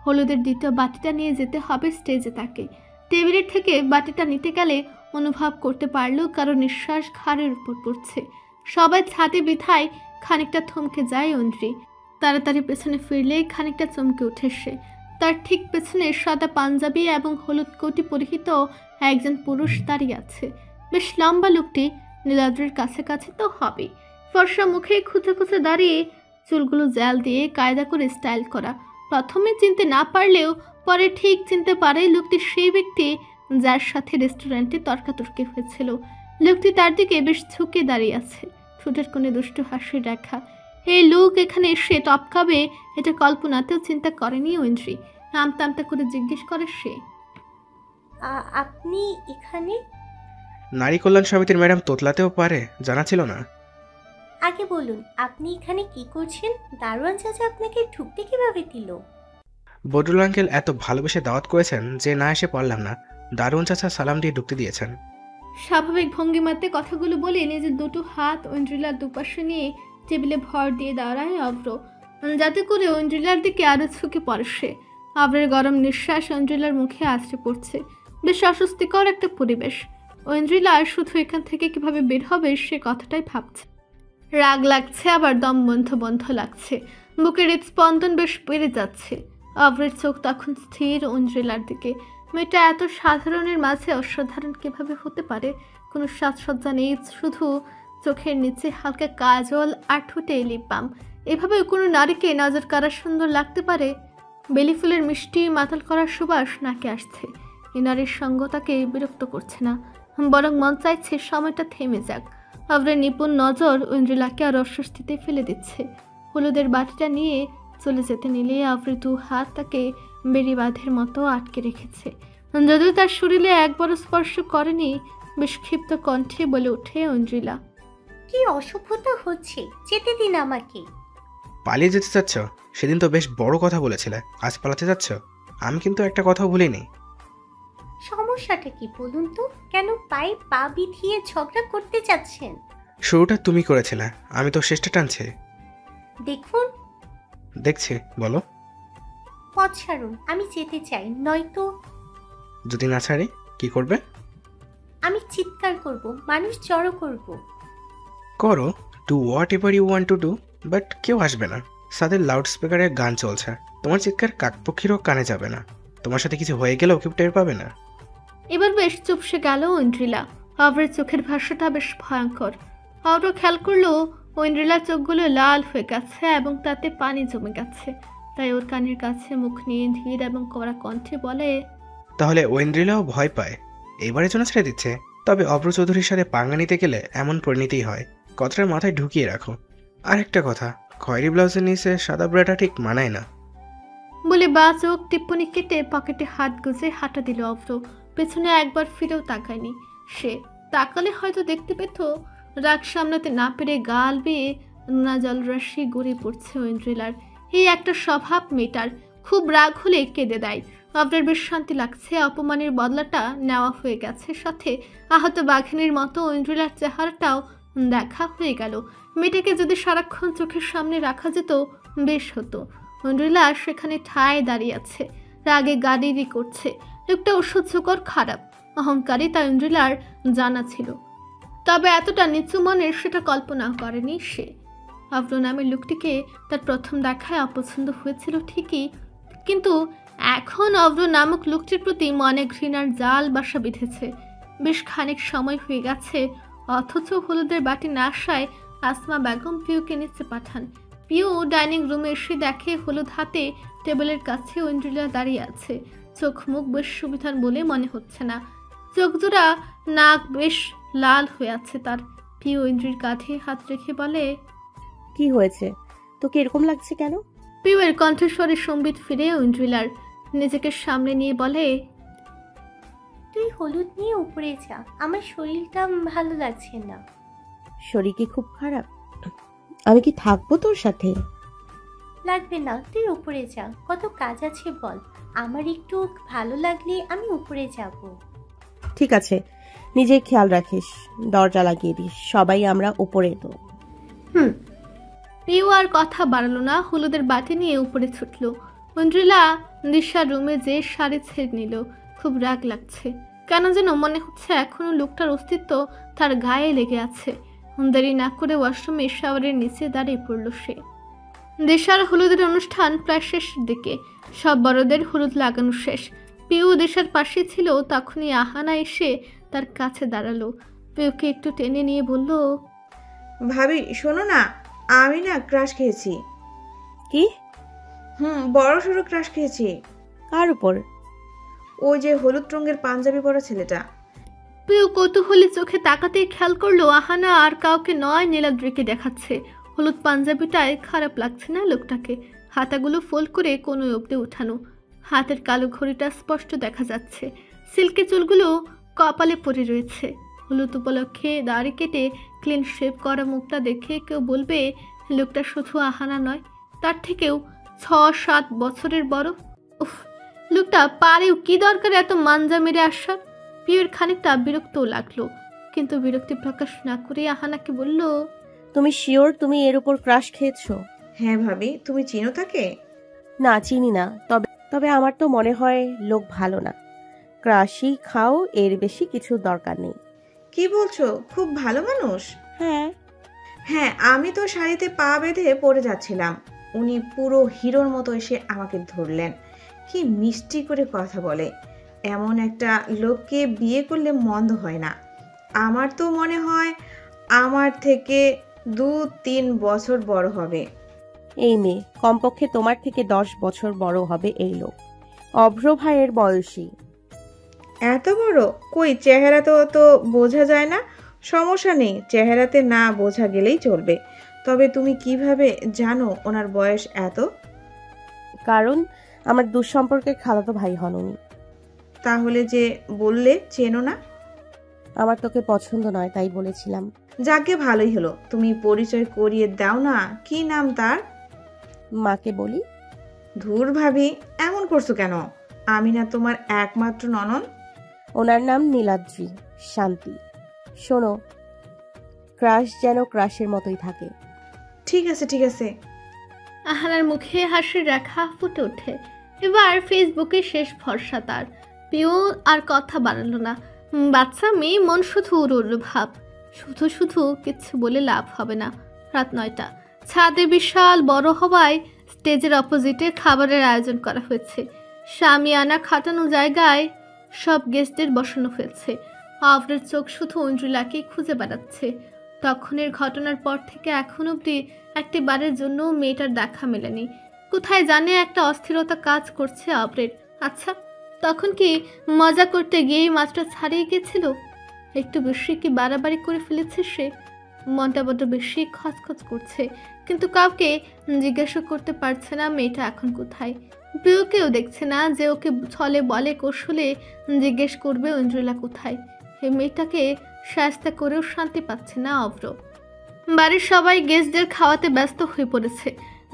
হলুদের দ্বিতীয় বাটিটা নিয়ে যেতে হবে স্টেজে তাকে। টেবিলের থেকে বাটিটা নিতে গেলে অনুভব করতে পারল কারো নিঃশ্বাস ঘাড়ের উপর পড়ছে। সবাই ছাদে বিধায় খানিকটা থমকে যায় ঐন্দ্রি। তাড়াতাড়ি পেছনে ফিরলে খানিকটা চমকে ওঠে সে। তার ঠিক পেছনে সাদা পাঞ্জাবি এবং হলুদ কোটি পরিহিত একজন পুরুষ দাঁড়িয়ে আছে। বেশ লম্বা লোকটি, নীলাদ্রির কাছাকাছি তো হবেই। ফর্সা মুখে খুঁজে খুঁজে দাঁড়িয়ে, চুলগুলো জেল দিয়ে কায়দা করে স্টাইল করা। প্রথমে চিনতে না পারলেও পরে ঠিক চিনতে পারে লোকটি সেই ব্যক্তি যার সাথে রেস্টুরেন্টে তর্কাতর্কি হয়েছিল। লোকটি তার দিকে বেশ ঝুঁকে দাঁড়িয়ে আছে, ঠোঁটের কোণে দুষ্টু হাসি রেখা। এই লোক এখানে এসে টপকাবে এটা কল্পনাতেও চিন্তা করেনি ঐন্দ্রি। আমতা আমতা করে জিজ্ঞেস করে সে, আপনি এখানে? নারী কল্যাণ সমিতির ম্যাডাম তোতলাতেও পারে, জানা ছিল না? আগে বলুন, আপনি এখানে কি করছেন? দারোয়ান চাচা আপনাকে ঢুকতে কিভাবে দিল? বদরুল আঙ্কেল এত ভালোবেসে দাওয়াত করেছেন যে না এসে পারলাম না। দারুণ চাচা সালাম দিয়ে ঢুকতে দিয়েছেন। স্বাভাবিক ভঙ্গিমাতে কথাগুলো বলে নিজের দুটো হাত ঐন্দ্রিলার দুপাশে নিয়ে টেবিলে ভর দিয়ে দাঁড়ায় অভ্র, যাতে করে ঐন্দ্রিলার দিকে আরো ঝুঁকে পড়ে সে। অভ্রের গরম নিঃশ্বাস ঐন্দ্রিলার মুখে আছড়ে পড়ছে। বেশ অস্বস্তিকর একটা পরিবেশ। ঐন্দ্রিলা শুধু এখান থেকে কিভাবে বের হবে সে কথাটাই ভাবছে। রাগ লাগছে, আবার দম বন্ধ বন্ধ লাগছে। বুকের হৃদস্পন্দন বেশ বেড়ে যাচ্ছে। অভ্রের চোখ তখন স্থির ঐন্দ্রিলার দিকে। মেয়েটা এত সাধারণের মাঝে অসাধারণ কিভাবে হতে পারে? কোনো সাজসজ্জা নেই, শুধু চোখের নিচে হালকা কাজল আর ঠোঁটে লিপ বাম। এভাবে কোনো নারীকে নজর কাড়া সুন্দর লাগতে পারে? বেলি ফুলের মিষ্টি মাতাল করার সুবাস নাকে আসছে। এই নারীর সঙ্গ তাকে বিরক্ত করছে না, বরং মন চাইছে সময়টা থেমে যাক। অভ্রের নিপুণ নজর ঐন্দ্রিলাকে আর অস্বস্তিতে ফেলে দিচ্ছে। হলুদের বাটিটা নিয়ে চলে যেতে নিলে অভ্রের দু হাত তাকে বেড়িবাঁধের মতো আটকে রেখেছে। যদিও তার শরীরে একবারও স্পর্শ করেনি, বেশ ক্ষিপ্ত কণ্ঠে বলে ওঠে ঐন্দ্রিলা, কি অসভ্যতা হচ্ছে, যেতে দিন আমাকে। পালিয়ে যেতে চাচ্ছ? সেদিন তো বেশ বড় কথা বলেছিলে, আজ পালাতে যাচ্ছ? আমি কিন্তু একটা কথাও ভুলিনি। সমস্যাটা কি বলুন তো? কেন পায়ে পা বিধিয়ে ঝগড়া করতে যাচ্ছেন? শুরুটা তুমি করেছিলে, আমি তো শেষটা টানছি। দেখুন। দেখছি, বলো। পথ ছাড়ুন, আমি যেতে চাই, নয়তো। যদি না ছাড়ি কি করবে? আমি চিৎকার করব, মানুষ জড়ো করব। করো, do whatever you want to do, but কেউ আসবে না। সাথে লাউড স্পিকারে গান চলছে, তোমার চিৎকার কাকপক্ষীরও কানে যাবে না। তোমার সাথে কিছু হয়ে গেলেও কেউ টের পাবে না। এবার বেশ চুপসে গেল ঐন্দ্রিলা। অভ্রের চোখের ভাষাটা বেশ ভয়ঙ্কর। অভ্র খেয়াল করলো ঐন্দ্রিলার চোখগুলো লাল হয়ে গেছে এবং তাতে পানি জমে গেছে। তাই ওর কানের কাছে মুখ নিয়ে ধীর এবং কড়া কণ্ঠে বলে, তাহলে ঐন্দ্রিলাও ভয় পায়, এবারের জন্য ছেড়ে দিচ্ছে। তবে অভ্র চৌধুরীর সাথে পাঙ্গা নিতে গেলে এমন পরিণতিই হয়, কথাটা মাথায় ঢুকিয়ে রাখো। আর একটা কথা, খয়েরি ব্লাউজের নিচে সাদা ব্রাটা ঠিক মানায় না। বলে বা চোখ টিপ্পনি কেটে পকেটে হাত গুজে হাঁটা দিল অভ্র। পেছনে একবার ফিরেও তাকায়নি সে। তাকালে হয়তো দেখতে পেত রাগ সামলাতে না পেরে গাল বেয়ে নোনা জলরাশি গড়ে পড়ছে ঐন্দ্রিলার। এই একটা স্বভাব মেটার, খুব রাগ হলে কেঁদে দেয়। অভ্রের বেশ শান্তি লাগছে, অপমানের বদলাটা নেওয়া হয়ে গেছে। সাথে আহত বাঘিনীর মতো ঐন্দ্রিলার চেহারাটাও দেখা হয়ে গেল। মেয়েটাকে যদি সারাক্ষণ চোখের সামনে রাখা যেত বেশ হতো। ঐন্দ্রিলা সেখানে ঠায় দাঁড়িয়ে আছে, রাগে গাড়িরি করছে। লোকটা অসহ্যকর খারাপ, অহংকারী তা ঐন্দ্রিলার জানা ছিল, তবে এতটা নিচু মনের সেটা কল্পনা করেনি সে। অভ্র নামের লোকটিকে তার প্রথম দেখায় অপছন্দ হয়েছিল ঠিকই, কিন্তু এখন অভ্র নামক লোকটির প্রতি মনে ঘৃণার জাল বাসা বেঁধেছে। বেশ খানিক সময় হয়ে গেছে, অথচ হলুদের বাটি না আসায় আসমা বেগম পিউকে নিচে পাঠান। পিউ ডাইনিং রুমে এসে দেখে হলুদ হাতে টেবিলের কাছে ঐন্দ্রিলা দাঁড়িয়ে আছে। চোখ মুখ বেশ সুবিধার বলে মনে হচ্ছে না, চোখ জোড়া নাক বেশ লাল হয়ে আছে তার। পিউ ঐন্দ্রির কাঁধে হাত রেখে বলে, কি হয়েছে, তোকে এরকম লাগছে কেন? পিউয়ের কণ্ঠস্বরে সম্বিত ফিরে ঐন্দ্রিলার নিজেকে সামনে নিয়ে বলে, তুই হলুদ নিয়ে উপরে যা, আমার শরীরটা ভালো লাগছে না। শরীর কি খুব খারাপ? আমি কি থাকবো তোর সাথে? লাগবে না, তুই উপরে যা, কত কাজ আছে বল। আমার একটু ভালো লাগলে আমি উপরে যাব। ঠিক আছে, নিজের খেয়াল রাখিস, দরজা লাগিয়ে দিস, সবাই আমরা উপরে তো। পিউ আর কথা বাড়ালো না, হলুদের বাটি নিয়ে উপরে ছুটল। ঐন্দ্রিলা দিশার রুমে যে শাড়ি ছেড়ে নিল। খুব রাগ লাগছে, কেন যেন মনে হচ্ছে এখনো লোকটার অস্তিত্ব তার গায়ে লেগে আছে। দেরি না করে ওয়াশরুমে শাওয়ারের নিচে দাঁড়িয়ে পড়ল সে। দেশার হলুদের অনুষ্ঠান প্রায় শেষের দিকে, সব বড়দের হলুদ লাগানো শেষ। পিউ দেশার পাশে ছিল, তখনই আহানা এসে তার কাছে দাঁড়ালো। পিউকে একটু টেনে নিয়ে বলল, ভাবি শোনো না, আমি না ক্রাশ খেয়েছি। কি? বড় সড়ো ক্রাশ খেয়েছি। কার উপর? ওই যে হলুদ রঙের পাঞ্জাবি পরা ছেলেটা। পিউ কৌতূহলী চোখে তাকাতেই খেয়াল করলো আহানা আর কাউকে নয়, নীলাদ্রিকে দেখাচ্ছে। হলুদ পাঞ্জাবিটায় খারাপ লাগছে না লোকটাকে। হাতাগুলো ফোল্ড করে কোনো অব্দে উঠানো, হাতের কালো ঘড়িটা স্পষ্ট দেখা যাচ্ছে। সিল্কি চুলগুলো কপালে পড়ে রয়েছে। হলুদ উপলক্ষে দাড়ি কেটে ক্লিন শেভ করা মুখটা দেখে কেউ বলবে লোকটা শুধু আহানা নয়, তার থেকেও 6-7 বছরের বড়। উফ, লোকটা পারেও কি দরকার এত মাঞ্জা মেরে আসার। পিউর খানিকটা বিরক্তও লাগলো, কিন্তু বিরক্তি প্রকাশ না করে আহানাকে বলল, তুমি শিওর তুমি এর উপর ক্রাশ খেয়েছো? হ্যাঁ ভাবি, তুমি চিনো তাকে? না, চিনি না। তবে আমার তো মনে হয় লোক ভালো না। ক্রাশই খাও, এর বেশি কিছু দরকার নেই। কি বলছো? খুব ভালো মানুষ? হ্যাঁ, আমি তো শাড়িতে পা বেঁধে পড়ে যাচ্ছিলাম, উনি পুরো হিরোর মতো এসে আমাকে ধরলেন। কি মিষ্টি করে কথা বলে। এমন একটা লোককে বিয়ে করলে মন্দ হয় না। আমার তো মনে হয় আমার থেকে 2-3 বছর বড় হবে। এই মেয়ে কমপক্ষে তোমার থেকে 10 বছর বড় হবে এই লোক। অভ্র ভাইয়ের বয়সী। এত বড়? কই, চেহারা তো বোঝা যায় না। সমস্যা নেই, চেহারাতে না বোঝা গেলেই চলবে। তবে তুমি কিভাবে জানো ওনার বয়স এত? কারণ আমার দুঃসম্পর্কের খালাতো ভাই হন উনি। তাহলে যে বললে চেনো না? আমার তোকে পছন্দ নয় তাই বলেছিলাম। যাকে ভালোই হলো, তুমি পরিচয় করিয়ে দাও না। কি নাম তার? মাকে বলি। ধুর ভাবি, এমন করছো কেন? আমি না তোমার একমাত্র ননদ? ওনার নাম নীলাদ্রি শান্তি। শোনো, ক্রাশ যেন ক্রাশের মতোই থাকে। ঠিক আছে। আহানার মুখে হাসির রেখা ফুটে ওঠে। এবার ফেসবুকে শেষ ভরসা তার। পিউ আর কথা বাড়ালো না। বাচ্চা মেয়ে, মন শুধু উড়ুর ভাব। শুধু কিচ্ছু বলে লাভ হবে না। রাত 9টা। ছাদে বিশাল বড় হওয়ায় স্টেজের অপোজিটে খাবারের আয়োজন করা হয়েছে। শামিয়ানা খাটানো জায়গায় সব গেস্টদের বসানো হয়েছে। আফরের চোখ শুধু ঐন্দ্রিলাকেই খুঁজে বেড়াচ্ছে। তখনের ঘটনার পর থেকে এখন অবধি একটি বারের জন্য মেয়েটার দেখা মেলেনি। কোথায় জানে একটা অস্থিরতা কাজ করছে আফরের। আচ্ছা, তখন কি মজা করতে গিয়েই মাছটা ছাড়িয়ে গেছিল? একটু বেশি কি বাড়াবাড়ি করে ফেলেছে সে? মনটা বড্ড বেশি খচখচ করছে, কিন্তু কাউকে জিজ্ঞাসা করতে পারছে না মেয়েটা এখন কোথায়। প্রিয়কেও দেখছে না যে ওকে ছলে বলে কৌশলে জিজ্ঞেস করবে ঐন্দ্রিলা কোথায়। এই মেয়েটাকে শায়েস্তা করেও শান্তি পাচ্ছে না অভ্র। বাড়ির সবাই গেস্টদের খাওয়াতে ব্যস্ত হয়ে পড়েছে।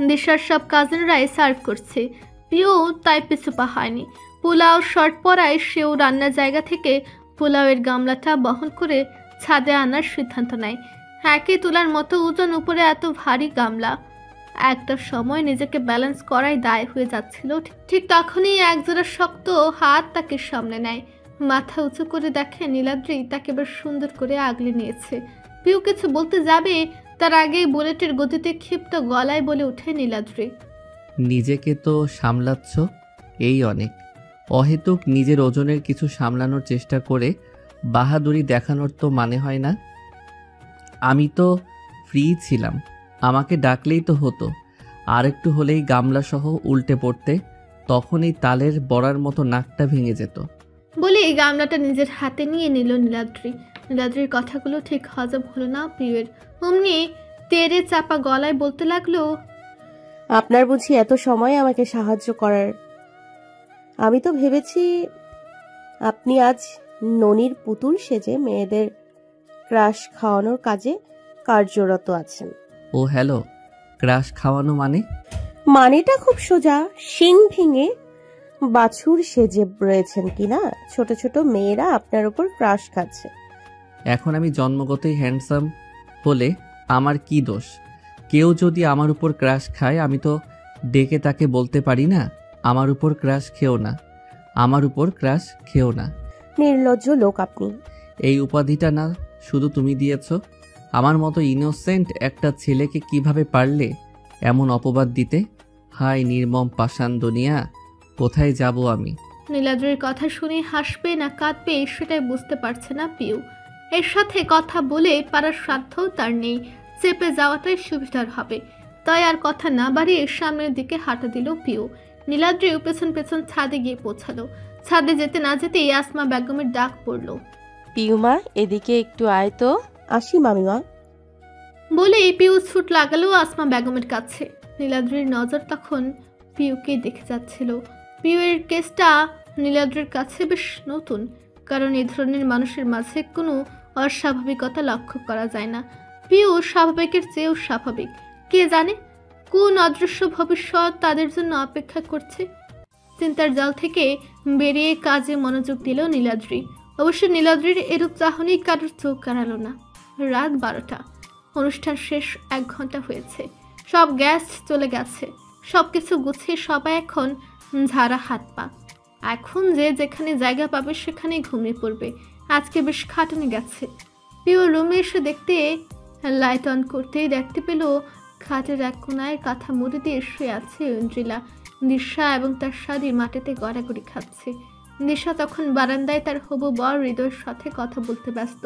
দিশার সব কাজিনরাই সার্ভ করছে। প্রিয় তাই পিছুপা হয়নি। পোলাও শর্ট পরায় সেও রান্নার জায়গা থেকে পোলাওয়ের গামলাটা বহন করে ছাদে আনার সিদ্ধান্ত নেয়। একে তোলার মতো ওজন উপরে এত ভারী গামলা। একটা সময় নিজেকে ব্যালেন্স করাই দায় হয়ে যাচ্ছিল। ঠিক তখনই একজোড়া শক্ত হাত তাকে সামনে নেয়। মাথা উঁচু করে দেখে নীলাদ্রি তাকে বেশ সুন্দর করে আগলে নিয়েছে। পিউ কিছু বলতে যাবে, তার আগেই বুলেটের গতিতে ক্ষিপ্ত গলায় বলে ওঠে নীলাদ্রি, নিজেকে তো সামলাচ্ছ, এই অনেক। অহেতুক নিজের ওজনের কিছু সামলানোর চেষ্টা করে বাহাদুরি দেখানোর তো মানে হয় না। আমি তো ফ্রি ছিলাম, আমাকে ডাকলেই তো হতো। আর একটু হলেই গামলাসহ উল্টে পড়তে, তখন এই তালের বড়ার মতো নাকটা ভেঙে যেত। বলে এই গামলাটা নিজের হাতে নিয়ে নিল নীলাদ্রি। নীলাদ্রির কথাগুলো ঠিক হজম হলো না পিউয়ের। অমনি তেরে চাপা গলায় বলতে লাগলো, আপনার বুঝি এত সময় আমাকে সাহায্য করার? আমি তো ভেবেছি আপনি আজ ননির পুতুল সেজে মেয়েদের ক্রাশ খাওয়ানোর কাজে কার্যরত আছেন। ও হ্যালো, ক্রাশ খাওয়ানো মানেটা খুব সোজা। শিং ভেঙে বাছুর সেজে রয়েছেন কিনা, ছোট ছোট মেয়েরা আপনার উপর ক্রাশ খাচ্ছে। এখন আমি জন্মগতই হ্যান্ডসাম হলে আমার কি দোষ? কেউ যদি আমার উপর ক্রাশ খায়, আমি তো ডেকে তাকে বলতে পারি না আমার উপর ক্রাশ খেও না, আমার উপর ক্রাশ খেও না। নির্লজ্জ লোক আপনি। এই উপাধিটা না শুধু তুমি দিয়েছ, আমার মতো ইনোসেন্ট একটা ছেলেকে কিভাবে পারলে এমন অপবাদ দিতে? হায় নির্মম পাষাণ দুনিয়া, কোথায় যাব আমি? নীলাদ্রির কথা শুনে হাসবে না কাঁদবে সেটাই বুঝতে পারছে না পিউ। এর সাথে কথা বলে পারার সাধ্যও তার নেই, চেপে যাওয়াটাই সুবিধার হবে। তাই আর কথা না বাড়িয়ে সামনের দিকে হাঁটা দিল পিউ। নীলাদ্রি পেছন পেছন ছাদে গিয়ে পৌঁছালো। ছাদে যেতে না যেতেই আসমা বেগমের ডাক পড়ল, পিউমা এদিকে একটু আয় তো। আসি মামিমা। বলে পিউ ছুট লাগালো আসমা বেগমের কাছে। নীলাদ্রির নজর তখন পিউকে দেখে যাচ্ছিল। পিউয়ের কেসটা নীলাদ্রির কাছে বেশ নতুন, কারণ এই ধরনের মানুষের মাঝে কোনো অস্বাভাবিকতা লক্ষ্য করা যায় না। পিউ স্বাভাবিকের চেয়েও স্বাভাবিক। কে জানে কোন অদৃশ্য ভবিষ্যৎ তাদের জন্য অপেক্ষা করছে। চিন্তার জাল থেকে বেরিয়ে কাজে মনোযোগ দিল নীলাদ্রি। অবশ্য নীলাদ্রির এরূপ চাহনি কারোর চোখ কাড়ালো না। রাত 12টা, অনুষ্ঠান শেষ 1 ঘন্টা হয়েছে। সব গ্যাস চলে গেছে। সবকিছু গুছিয়ে সবাই এখন ঝাড়া হাত পা। এখন যে যেখানে জায়গা পাবে সেখানেই ঘুমিয়ে পড়বে। আজকে বেশ খাটুনি গেছে। পিউ রুমে এসে লাইট অন করতেই দেখতে পেল খাটের এক কোনায় কাঁথা মুড়ি দিয়ে শুয়ে আছে ঐন্দ্রিলা। দিশা এবং তার শাদি মাটিতে গড়াগড়ি খাচ্ছে। দিশা তখন বারান্দায় তার হবু বর হৃদয়ের সাথে কথা বলতে ব্যস্ত।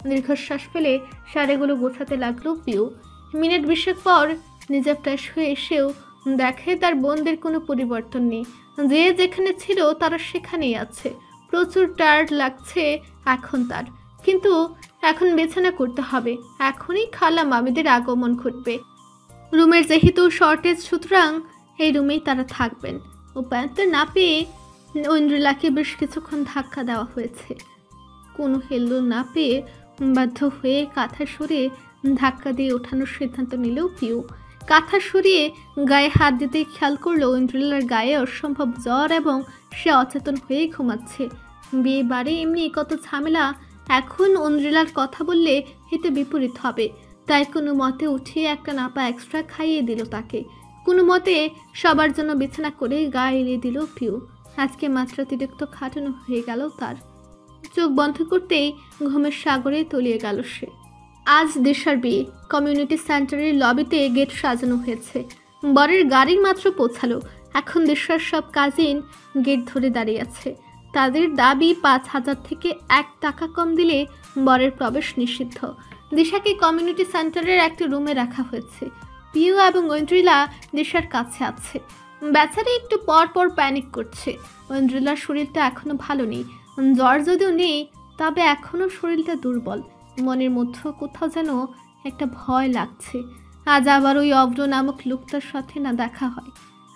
দীর্ঘশ্বাস ফেলে শাড়িগুলো গোছাতে লাগলো পিউ। মিনিট 20 পর নিজে ফ্রেশ হয়ে এসেও দেখে তার বোনদের কোনো পরিবর্তন নেই। যে যেখানে ছিল তারা সেখানেই আছে। প্রচুর টায়ার্ড লাগছে এখন তার, কিন্তু এখন বিছানা করতে হবে। এখনই খালা মামিদের আগমন ঘটবে। রুমের যেহেতু শর্টেজ, সুতরাং এই রুমেই তারা থাকবেন। উপায় না পেয়ে ঐন্দ্রিলাকে বেশ কিছুক্ষণ ধাক্কা দেওয়া হয়েছে। কোনো হেলদোল না পেয়ে বাধ্য হয়ে কাঁথা সরিয়ে ধাক্কা দিয়ে ওঠানোর সিদ্ধান্ত নিল পিউ। কাঁথা সরিয়ে গায়ে হাত দিতেই খেয়াল করলো ঐন্দ্রিলার গায়ে অসম্ভব জ্বর এবং সে অচেতন হয়েই ঘুমাচ্ছে। বিয়ে বাড়ি এমনি কত ঝামেলা, এখন ঐন্দ্রিলার কথা বললে এতে বিপরীত হবে। তাই কোনো মতে উঠিয়ে একটা নাপা এক্সট্রা খাইয়ে দিল তাকে। কোনো মতে সবার জন্য বিছানা করে গায়ে এলিয়ে দিল পিউ। আজকে মাত্রাতিরিক্ত খাটানো হয়ে গেল তার। চোখ বন্ধ করতেই ঘুমের সাগরে তলিয়ে গেল সে। আজ দিশার বিয়ে। কমিউনিটি সেন্টারের লবিতে গেট সাজানো হয়েছে। বরের গাড়ি মাত্র পৌঁছালো। এখন দিশার সব কাজিন গেট ধরে দাঁড়িয়ে আছে। তাদের দাবি 5,000 থেকে 1 টাকা কম দিলে বরের প্রবেশ নিষিদ্ধ। দিশাকে কমিউনিটি সেন্টারের একটি রুমে রাখা হয়েছে। পিউ এবং ঐন্দ্রিলা দিশার কাছে আছে। বেচারি একটু পর পর প্যানিক করছে। ঐন্দ্রিলার শরীরটা এখনো ভালো নেই। জ্বর যদিও নেই, তবে এখনো শরীরটা দুর্বল। মনের মধ্যে কোথাও যেন একটা ভয় লাগছে। আজ আবার ওই অব্র নামক লোকটার সাথে না দেখা হয়।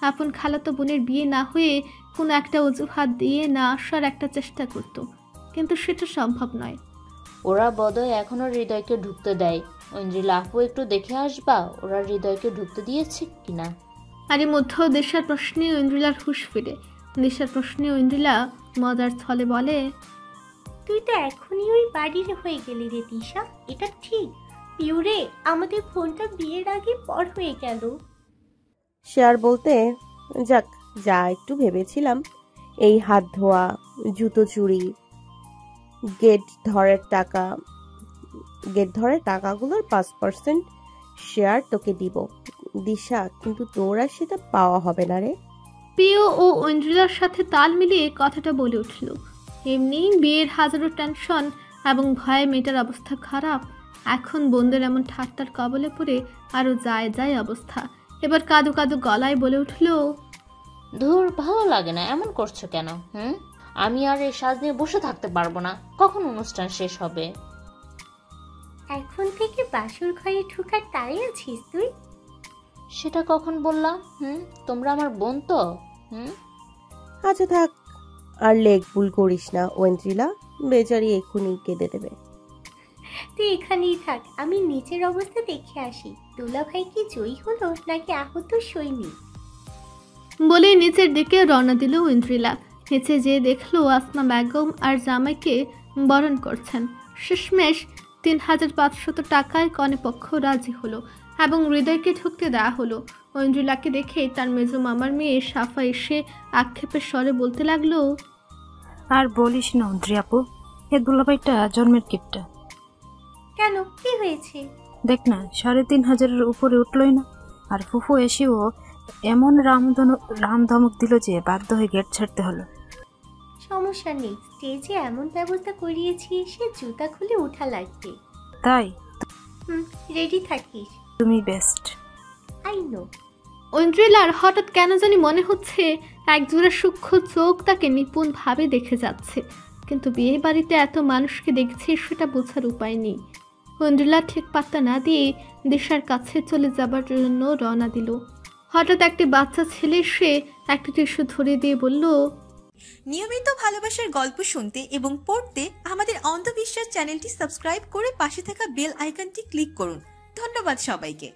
আপন খালাতো বোনের বিয়ে না হয়ে কোনো একটা অজুহাত দিয়ে না আসার একটা চেষ্টা করত, কিন্তু সেটা সম্ভব নয়। ওরা বোধহয় এখনো হৃদয়কে ঢুকতে দেয়। ঐন্দ্রিলা আপু একটু দেখে আসবা ওরা হৃদয়কে ঢুকতে দিয়েছে কিনা। আর এর মধ্যেও দিশার প্রশ্নে ঐন্দ্রিলার হুঁশ ফিরে। দিশার প্রশ্নে ঐন্দ্রিলা মজার ছলে বলে, তুই তো এখনই ওই বাড়ির হয়ে গেলি রে দিশা, এটা ঠিক? পিউরে, আমাদের ফোনটা বিয়ের আগে পর হয়ে গেল। সে আর বলতে, যাক যা একটু ভেবেছিলাম, এই হাত ধোয়া, জুতো চুরি, গেট ধরের টাকাগুলোর 5% শেয়ার তোকে দিব দিশা, কিন্তু তোর আর সেটা পাওয়া হবে না রে। পিউ ও ঐন্দ্রিলার সাথে তাল মিলিয়ে কথাটা বলে উঠল। এমনি বিয়ের হাজারো টেনশন এবং ভয়ে মেয়েটার অবস্থা খারাপ। এখন বোনদের এমন ঠাট্টার কবলে পড়ে আরো যায় অবস্থা। এবার কাদু কাদু গলায় বলে উঠল, ধুর, ভালো লাগে না, এমন করছো কেন? আমি আর এই সাজ নিয়ে বসে থাকতে পারবো না। কখন অনুষ্ঠান শেষ হবে? এখন থেকে বাসর ঘরে ঢুকার তাই আছিস তুই? সেটা কখন বললাম? তোমরা আমার বোন তো। আচ্ছা থাক, আর লেগ পুল করিস না ঐন্দ্রিলা, বেচারি এক্ষুনি কেঁদে দেবে। তুই এখানেই থাক, আমি নিচের অবস্থা দেখে আসি। দুলা ভাই কি জয়ী হলো নাকি আহত সৈনিক? বলে নিচের দিকে রওনা দিল ঐন্দ্রিলা। নিচে যেয়ে দেখলো আসমা বেগম আর জামাইকে বরণ করছেন। শেষমেশ 3,500 টাকায় কনে পক্ষ রাজি হলো এবং হৃদয়কে ঢুকতে দেওয়া হলো। ঐন্দ্রিলাকে দেখে তার মেজো মামার মেয়ে সাফা এসে আক্ষেপের স্বরে বলতে লাগলো, আর বলিস না ঐন্দ্রি আপু, এ দুলাভাইটা জন্মের কিপটা। কেন, কি হয়েছে? দেখ না, ৩,৫০০-এর উপরে উঠলই না। আর ফুফু এসেও এমন রাম ধমক দিল যে বাধ্য হয়ে গেট ছাড়তে হলো। সমস্যা নেই, স্টেজে এমন ব্যবস্থা করিয়েছি সে জুতা খুলে উঠা লাগবে। তাই রেডি থাকিস। তুমি বেস্ট। I know. ঐন্দ্রিলার হঠাৎ কেন জানি মনে হচ্ছে একজোড়া সূক্ষ্ম চোখ তাকে নিপুণভাবে দেখে যাচ্ছে, কিন্তু বিয়ে বাড়িতে এত মানুষকে দেখছে সেটা বোঝার উপায় নেই। ঐন্দ্রিলা ঠিক পাত্তা না দিয়ে দিশার কাছে চলে যাবার জন্য রওনা দিল। হঠাৎ একটি বাচ্চা ছেলে এসে একটি টিস্যু ধরিয়ে দিয়ে বলল, নিয়মিত ভালোবাসার গল্প শুনতে এবং পড়তে আমাদের অন্ধবিশ্বাস চ্যানেলটি সাবস্ক্রাইব করে পাশে থাকা বেল আইকনটি ক্লিক করুন। ধন্যবাদ সবাইকে।